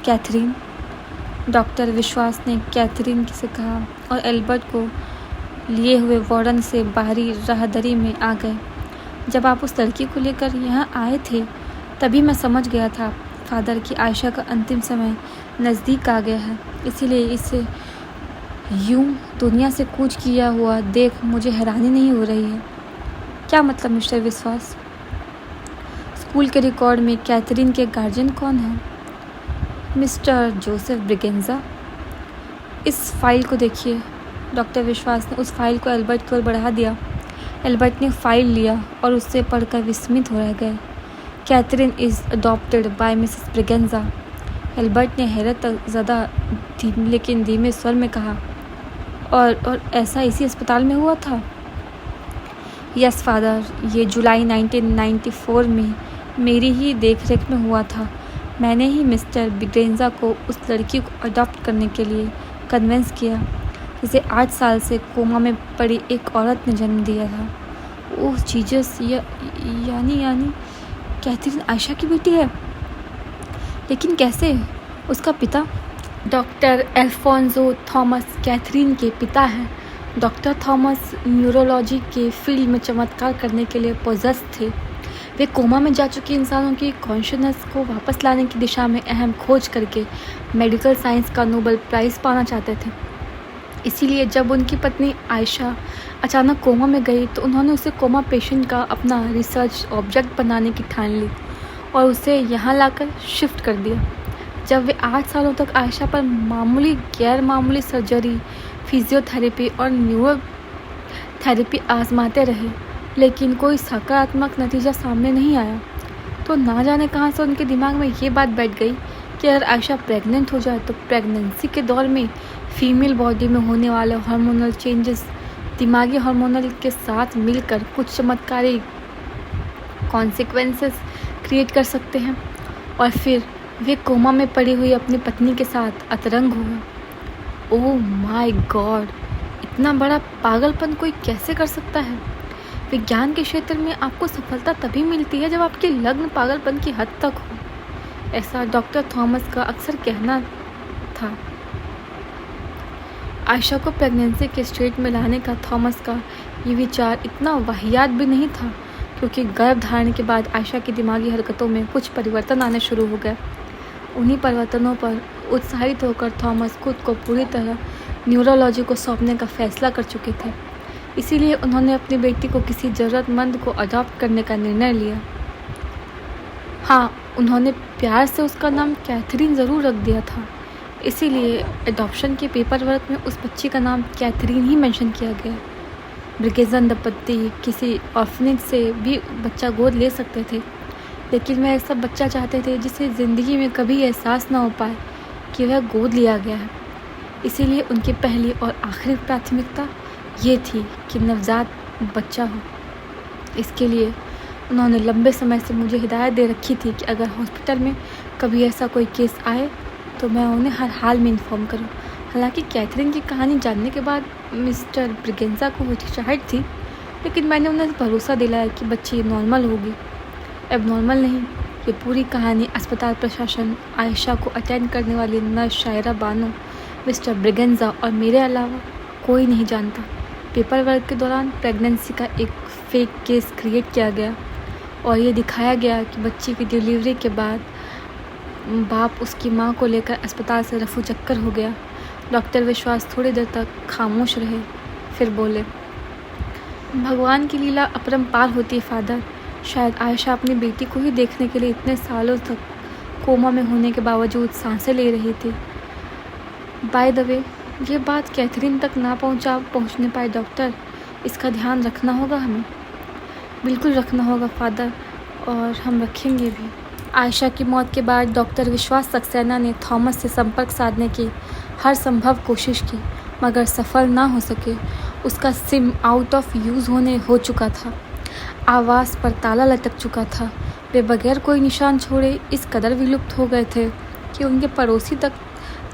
Catherine. Doctor Vishwas ने कैथरीन से कहा और एल्बर्ट को लिए हुए वार्डन से बाहरी राहदरी में आ गए। जब आप उस लड़की को लेकर यहाँ आए थे तभी मैं समझ गया था फादर कि आयशा का अंतिम समय नज़दीक आ गया है। इसीलिए इसे यूं दुनिया से कूच किया हुआ देख मुझे हैरानी नहीं हो रही है। क्या मतलब मिस्टर विश्वास? स्कूल के रिकॉर्ड में कैथरीन के गार्जियन कौन है? Mister Joseph Braganza. इस फाइल को देखिए। डॉक्टर विश्वास ने उस फाइल को एल्बर्ट की ओर बढ़ा दिया। एल्बर्ट ने फाइल लिया और उससे पढ़कर विस्मित हो रह गए। Catherine is adopted by Mrs Braganza. Albert ने हैरत ज़्यादा लेकिन धीमे स्वर में कहा, और ऐसा इसी अस्पताल में हुआ था? यस फादर, ये जुलाई 1994 में मेरी ही देखरेख में हुआ था। मैंने ही मिस्टर ब्रिगेंजा को उस लड़की को अडॉप्ट करने के लिए कन्विंस किया जिसे 8 साल से कोमा में पड़ी एक औरत ने जन्म दिया था। ओह जीसस, यानी कैथरीन आयशा की बेटी है? लेकिन कैसे? उसका पिता डॉक्टर एल्फोंसो थॉमस कैथरीन के पिता हैं। डॉक्टर थॉमस न्यूरोलॉजी के फील्ड में चमत्कार करने के लिए पोजेस थे। वे कोमा में जा चुके इंसानों की कॉन्शियसनेस को वापस लाने की दिशा में अहम खोज करके मेडिकल साइंस का नोबेल प्राइज़ पाना चाहते थे। इसीलिए जब उनकी पत्नी आयशा अचानक कोमा में गई तो उन्होंने उसे कोमा पेशेंट का अपना रिसर्च ऑब्जेक्ट बनाने की ठान ली और उसे यहाँ लाकर शिफ्ट कर दिया। जब वे 8 सालों तक आयशा पर मामूली गैर मामूली सर्जरी, फिजियोथेरेपी और न्यूरोथेरेपी आजमाते रहे, लेकिन कोई सकारात्मक नतीजा सामने नहीं आया, तो ना जाने कहाँ से उनके दिमाग में ये बात बैठ गई कि अगर आयशा प्रेग्नेंट हो जाए तो प्रेगनेंसी के दौर में फीमेल बॉडी में होने वाले हार्मोनल चेंजेस दिमागी हार्मोनल के साथ मिलकर कुछ चमत्कारी कॉन्सिक्वेंसेस क्रिएट कर सकते हैं। और फिर वे कोमा में पड़ी हुई अपनी पत्नी के साथ अतरंग हुए। ओह माय गॉड, इतना बड़ा पागलपन कोई कैसे कर सकता है? विज्ञान के क्षेत्र में आपको सफलता तभी मिलती है जब आपकी लग्न पागलपन की हद तक हो, ऐसा डॉक्टर थॉमस का अक्सर कहना था। आयशा को प्रेगनेंसी के स्टेट में लाने का थॉमस का ये विचार इतना वाहियात भी नहीं था, क्योंकि गर्भधारण के बाद आयशा की दिमागी हरकतों में कुछ परिवर्तन आने शुरू हो गए। उन्हीं परिवर्तनों पर उत्साहित होकर थॉमस खुद को पूरी तरह न्यूरोलॉजी को सौंपने का फैसला कर चुके थे। इसीलिए उन्होंने अपनी बेटी को किसी ज़रूरतमंद को अडॉप्ट करने का निर्णय लिया। हाँ, उन्होंने प्यार से उसका नाम कैथरीन ज़रूर रख दिया था, इसीलिए एडॉप्शन के पेपर वर्क में उस बच्ची का नाम कैथरीन ही मेंशन किया गया। ब्रिगेंजा दंपत्ति किसी ऑर्फनेज से भी बच्चा गोद ले सकते थे, लेकिन वह ऐसा बच्चा चाहते थे जिसे ज़िंदगी में कभी एहसास ना हो पाए कि वह गोद लिया गया है। इसीलिए उनकी पहली और आखिरी प्राथमिकता ये थी कि नवजात बच्चा हो। इसके लिए उन्होंने लंबे समय से मुझे हिदायत दे रखी थी कि अगर हॉस्पिटल में कभी ऐसा कोई केस आए तो मैं उन्हें हर हाल में इन्फॉर्म करूं। हालांकि कैथरीन की कहानी जानने के बाद मिस्टर ब्रिगेंजा को हिचकिचाहट थी, लेकिन मैंने उन्हें भरोसा दिलाया कि बच्ची नॉर्मल होगी, एबनॉर्मल नहीं। ये पूरी कहानी अस्पताल प्रशासन, आयशा को अटेंड करने वाली नर्स शायरा बानो, मिस्टर ब्रिगेंजा और मेरे अलावा कोई नहीं जानता। पेपर वर्क के दौरान प्रेगनेंसी का एक फेक केस क्रिएट किया गया और ये दिखाया गया कि बच्ची की डिलीवरी के बाद बाप उसकी मां को लेकर अस्पताल से रफू चक्कर हो गया। डॉक्टर विश्वास थोड़ी देर तक खामोश रहे, फिर बोले, भगवान की लीला अपरंपार होती है फादर। शायद आयशा अपनी बेटी को ही देखने के लिए इतने सालों तक कोमा में होने के बावजूद सांसें ले रही थी। बाय द वे, ये बात कैथरीन तक ना पहुंचने पाए डॉक्टर, इसका ध्यान रखना होगा हमें। बिल्कुल रखना होगा फादर, और हम रखेंगे भी। आयशा की मौत के बाद डॉक्टर विश्वास सक्सेना ने थॉमस से संपर्क साधने की हर संभव कोशिश की, मगर सफल ना हो सके। उसका सिम आउट ऑफ यूज़ हो चुका था, आवास पर ताला लटक चुका था। वे बगैर कोई निशान छोड़े इस कदर विलुप्त हो गए थे कि उनके पड़ोसी तक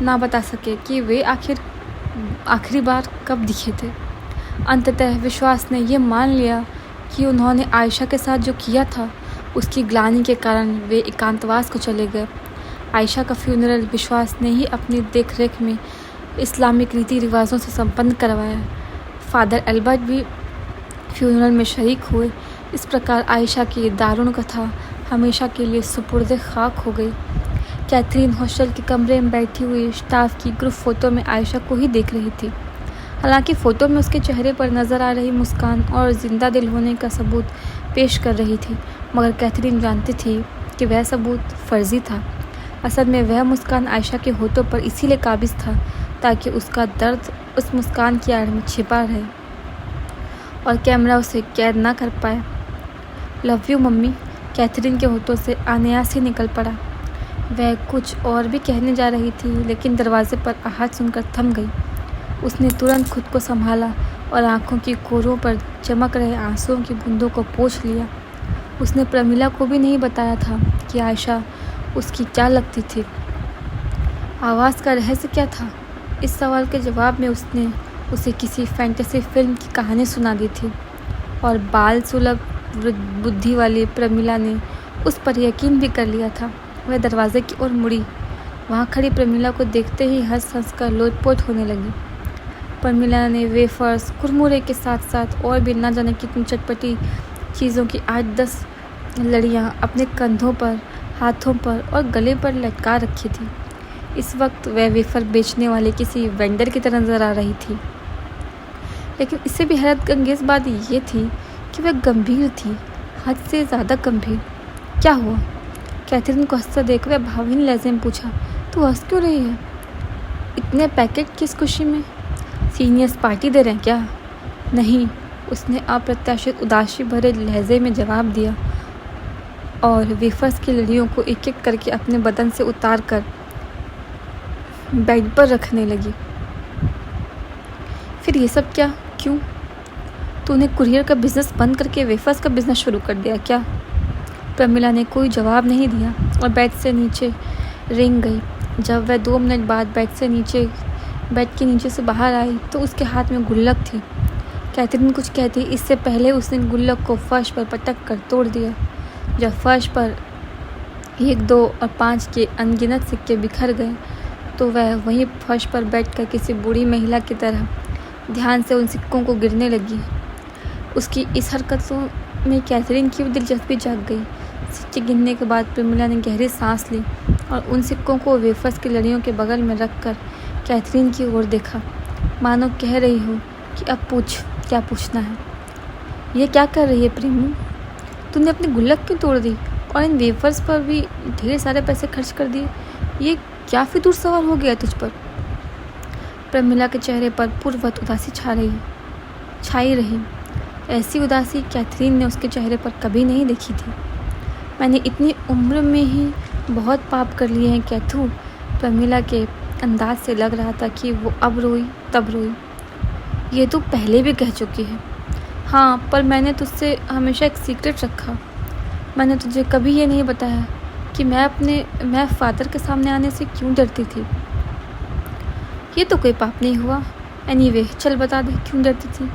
ना बता सके कि वे आखिरी बार कब दिखे थे। अंततः विश्वास ने यह मान लिया कि उन्होंने आयशा के साथ जो किया था उसकी ग्लानि के कारण वे एकांतवास को चले गए। आयशा का फ्यूनरल विश्वास ने ही अपनी देखरेख में इस्लामिक रीति रिवाजों से संपन्न करवाया। फादर एल्बर्ट भी फ्यूनरल में शरीक हुए। इस प्रकार आयशा की दारुण कथा हमेशा के लिए सुपुर्दे खाक हो गई। कैथरीन हॉस्टल के कमरे में बैठी हुई स्टाफ की ग्रुप फोटो में आयशा को ही देख रही थी। हालांकि फ़ोटो में उसके चेहरे पर नज़र आ रही मुस्कान और जिंदा दिल होने का सबूत पेश कर रही थी, मगर कैथरीन जानती थी कि वह सबूत फर्जी था। असल में वह मुस्कान आयशा के होठों पर इसीलिए काबिज था ताकि उसका दर्द उस मुस्कान की आड़ में छिपा रहे और कैमरा उसे कैद ना कर पाए। लव यू मम्मी, कैथरीन के होठों से अनायास ही निकल पड़ा। वह कुछ और भी कहने जा रही थी, लेकिन दरवाजे पर आहट सुनकर थम गई। उसने तुरंत खुद को संभाला और आंखों की कोरों पर चमक रहे आंसुओं की बूंदों को पोंछ लिया। उसने प्रमिला को भी नहीं बताया था कि आयशा उसकी क्या लगती थी। आवाज़ का रहस्य क्या था? इस सवाल के जवाब में उसने उसे किसी फैंटेसी फिल्म की कहानी सुना दी थी और बाल सुलभ बुद्धि वाली प्रमिला ने उस पर यकीन भी कर लिया था। वह दरवाजे की ओर मुड़ी। वहाँ खड़ी प्रमिला को देखते ही हंस हंस कर लोटपोट होने लगी। प्रमिला ने वेफर्स कुरमुरे के साथ साथ और भी ना जाने कितनी चटपटी चीज़ों की 8-10 लड़ियाँ अपने कंधों पर, हाथों पर और गले पर लटका रखी थी। इस वक्त वह वेफर बेचने वाले किसी वेंडर की तरह नजर आ रही थी, लेकिन इससे भी हैरतअंगेज बात यह थी कि वह गंभीर थी, हद से ज़्यादा गंभीर। क्या हुआ? कैथरीन को हंसता देख वह भावहीन लहजे में पूछा, तू हंस क्यों रही है? इतने पैकेट किस खुशी में? सीनियर्स पार्टी दे रहे हैं क्या? नहीं, उसने अप्रत्याशित उदासी भरे लहजे में जवाब दिया और वेफर्स की लड़ियों को एक एक करके अपने बदन से उतार कर बेड पर रखने लगी। फिर ये सब क्या? क्यों? तूने कुरियर का बिज़नेस बंद करके वेफर्स का बिज़नेस शुरू कर दिया क्या? प्रमिला ने कोई जवाब नहीं दिया और बेड से नीचे रेंग गई। जब वह 2 मिनट बाद बेड के नीचे से बाहर आई तो उसके हाथ में गुल्लक थी। कैथरीन कुछ कहती इससे पहले उसने गुल्लक को फर्श पर पटक कर तोड़ दिया। जब फर्श पर 1, 2 और 5 के अनगिनत सिक्के बिखर गए तो वह वहीं फर्श पर बैठकर किसी बूढ़ी महिला की तरह ध्यान से उन सिक्कों को गिरने लगी। उसकी इस हरकतों में कैथरीन की भी दिलचस्पी जाग गई। सिक्के गिनने के बाद प्रमिला ने गहरी सांस ली और उन सिक्कों को वेफर्स की लड़ियों के बगल में रखकर कैथरीन की ओर देखा, मानो कह रही हो कि अब पूछ, क्या पूछना है? ये क्या कर रही है प्रेमू? तूने अपनी गुल्लक क्यों तोड़ दी और इन वेफर्स पर भी ढेर सारे पैसे खर्च कर दिए? ये क्या फितूर सवाल हो गया तुझ पर? प्रमिला के चेहरे पर पूर्ववत उदासी छाई रही। ऐसी उदासी कैथरीन ने उसके चेहरे पर कभी नहीं देखी थी। मैंने इतनी उम्र में ही बहुत पाप कर लिए हैं कैथू। प्रमिला के अंदाज से लग रहा था कि वो अब रोई तब रोई। ये तो पहले भी कह चुकी है। हाँ, पर मैंने तुझसे हमेशा एक सीक्रेट रखा। मैंने तुझे कभी ये नहीं बताया कि मैं फादर के सामने आने से क्यों डरती थी। ये तो कोई पाप नहीं हुआ। एनीवे, चल बता दे क्यों डरती थी,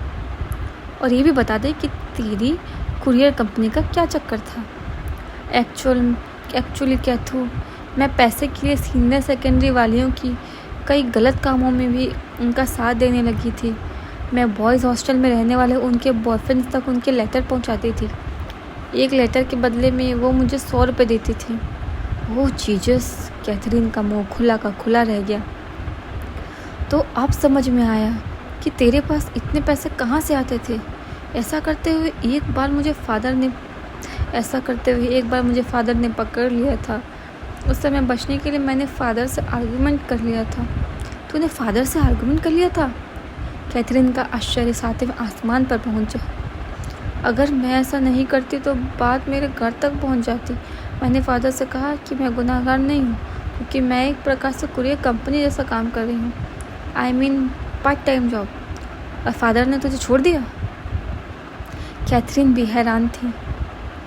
और ये भी बता दे कि तेरी कुरियर कंपनी का क्या चक्कर था। एक्चुअली कैथू, मैं पैसे के लिए सीनियर सेकेंडरी वालियों की कई गलत कामों में भी उनका साथ देने लगी थी। मैं बॉयज़ हॉस्टल में रहने वाले उनके बॉयफ्रेंड्स तक उनके लेटर पहुंचाती थी। एक लेटर के बदले में वो मुझे 100 रुपये देती थी। ओह जीसस, कैथरीन का मुंह खुला का खुला रह गया। तो अब समझ में आया कि तेरे पास इतने पैसे कहाँ से आते थे। ऐसा करते हुए एक बार मुझे फादर ने पकड़ लिया था। उस समय बचने के लिए मैंने फादर से आर्गुमेंट कर लिया था। तूने फादर से आर्गुमेंट कर लिया था? कैथरीन का आश्चर्य 7वें आसमान पर पहुंचा। अगर मैं ऐसा नहीं करती तो बात मेरे घर तक पहुंच जाती। मैंने फादर से कहा कि मैं गुनाहगार नहीं हूँ, क्योंकि मैं एक प्रकार से कुरियर कंपनी जैसा काम कर रही हूँ। I mean part time job. और फादर ने तुझे छोड़ दिया? कैथरीन भी हैरान थी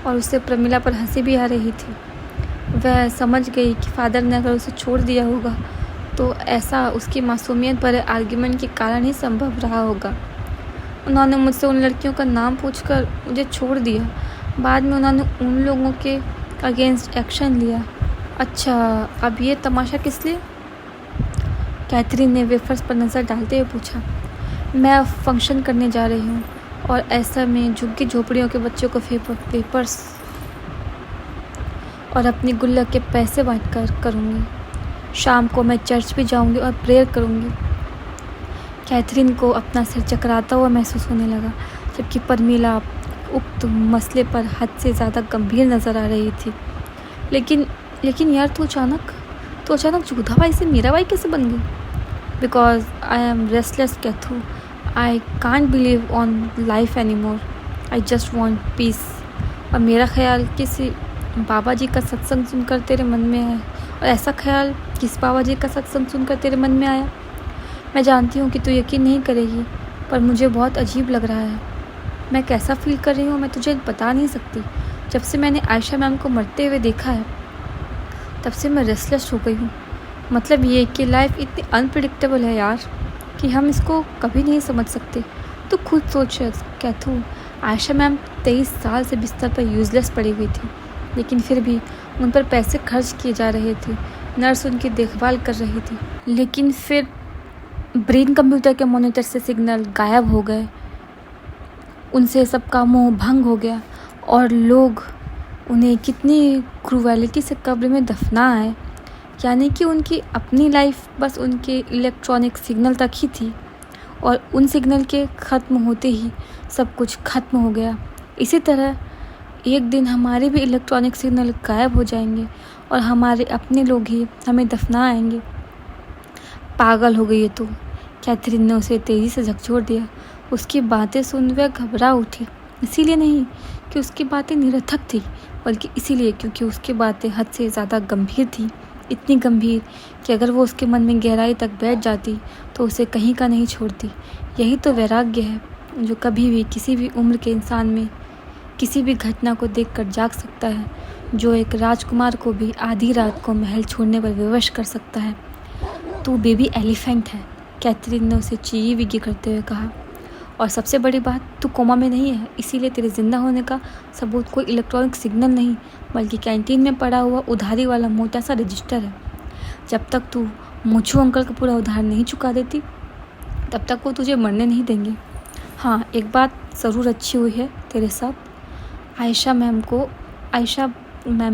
और उससे प्रमिला पर हंसी भी आ रही थी। वह समझ गई कि फादर ने अगर उसे छोड़ दिया होगा तो ऐसा उसकी मासूमियत भरे आर्ग्यूमेंट के कारण ही संभव रहा होगा। उन्होंने मुझसे उन लड़कियों का नाम पूछकर मुझे छोड़ दिया। बाद में उन्होंने उन लोगों के अगेंस्ट एक्शन लिया। अच्छा, अब ये तमाशा किस लिए? कैथरीन ने वेफर्स पर नज़र डालते हुए पूछा। मैं अब फंक्शन करने जा रही हूँ और ऐसा में झुग्गी झोपड़ियों के बच्चों को पेपर्स और अपनी गुल्लक के पैसे बांटकर करूँगी। शाम को मैं चर्च भी जाऊँगी और प्रेयर करूँगी। कैथरीन को अपना सिर चकराता हुआ महसूस होने लगा, जबकि प्रमिला उक्त मसले पर हद से ज़्यादा गंभीर नज़र आ रही थी। लेकिन यार, तू अचानक जोधा बाई से मीरा बाई कैसे बन गई? Because I am restless Kaithu. I can't believe on life any more. I just want piece. और मेरा ख्याल किसी बाबा जी का सत्संग सुनकर तेरे मन में आया। और ऐसा ख्याल किस बाबा जी का सत्संग सुनकर तेरे मन में आया? मैं जानती हूँ कि तू यकीन नहीं करेगी, पर मुझे बहुत अजीब लग रहा है। मैं कैसा फील कर रही हूँ मैं तुझे बता नहीं सकती। जब से मैंने आयशा मैम को मरते हुए देखा है तब से मैं रेस्टलेस हो गई हूँ। मतलब ये कि लाइफ इतनी अनप्रिडिक्टेबल है यार, कि हम इसको कभी नहीं समझ सकते। तो खुद सोच कैथू, आयशा मैम 23 साल से बिस्तर पर यूज़लेस पड़ी हुई थी, लेकिन फिर भी उन पर पैसे खर्च किए जा रहे थे। नर्स उनकी देखभाल कर रही थी, लेकिन फिर ब्रेन कंप्यूटर के मॉनिटर से सिग्नल गायब हो गए। उनसे सबका मोह भंग हो गया और लोग उन्हें कितनी क्रूएलिटी से कब्र में दफना आए। यानी कि उनकी अपनी लाइफ बस उनके इलेक्ट्रॉनिक सिग्नल तक ही थी, और उन सिग्नल के ख़त्म होते ही सब कुछ ख़त्म हो गया। इसी तरह एक दिन हमारे भी इलेक्ट्रॉनिक सिग्नल गायब हो जाएंगे और हमारे अपने लोग ही हमें दफना आएंगे। पागल हो गई है तू। कैथरीन ने उसे तेज़ी से झकझोर दिया। उसकी बातें सुन वह घबरा उठी। इसीलिए नहीं कि उसकी बातें निरर्थक थी, बल्कि इसीलिए क्योंकि उसकी बातें हद से ज़्यादा गंभीर थी। इतनी गंभीर कि अगर वो उसके मन में गहराई तक बैठ जाती तो उसे कहीं का नहीं छोड़ती। यही तो वैराग्य है जो कभी भी किसी भी उम्र के इंसान में किसी भी घटना को देखकर जाग सकता है, जो एक राजकुमार को भी आधी रात को महल छोड़ने पर विवश कर सकता है। तू बेबी एलिफेंट है, कैथरीन ने उसे ची विगी करते हुए कहा। और सबसे बड़ी बात, तू कोमा में नहीं है, इसीलिए तेरे जिंदा होने का सबूत कोई इलेक्ट्रॉनिक सिग्नल नहीं, बल्कि कैंटीन में पड़ा हुआ उधारी वाला मोटा सा रजिस्टर है। जब तक तू मोचू अंकल का पूरा उधार नहीं चुका देती तब तक वो तुझे मरने नहीं देंगे। हाँ, एक बात ज़रूर अच्छी हुई है तेरे साथ। आयशा मैम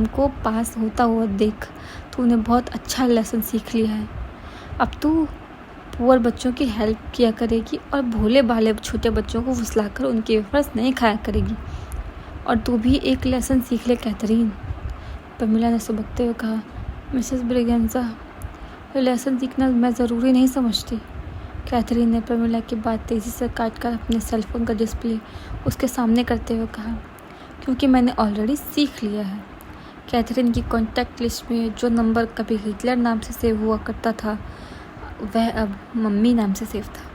को पास होता हुआ देख तूने बहुत अच्छा लेसन सीख लिया है। अब तू पुअर बच्चों की हेल्प किया करेगी और भोले भाले छोटे बच्चों को फुसलाकर उनके वेफर्स नहीं खाया करेगी। और तू भी एक लेसन सीख ले कैथरीन, प्रमिला ने सुबकते हुए कहा। मिसेस ब्रिगेंजा, ये लेसन सीखना मैं ज़रूरी नहीं समझती। कैथरीन ने प्रमिला की बात तेज़ी से काटकर अपने सेलफोन का डिस्प्ले उसके सामने करते हुए कहा, क्योंकि मैंने ऑलरेडी सीख लिया है। कैथरीन की कॉन्टैक्ट लिस्ट में जो नंबर कभी हिटलर नाम से सेव हुआ करता था वह अब मम्मी नाम से सेव था।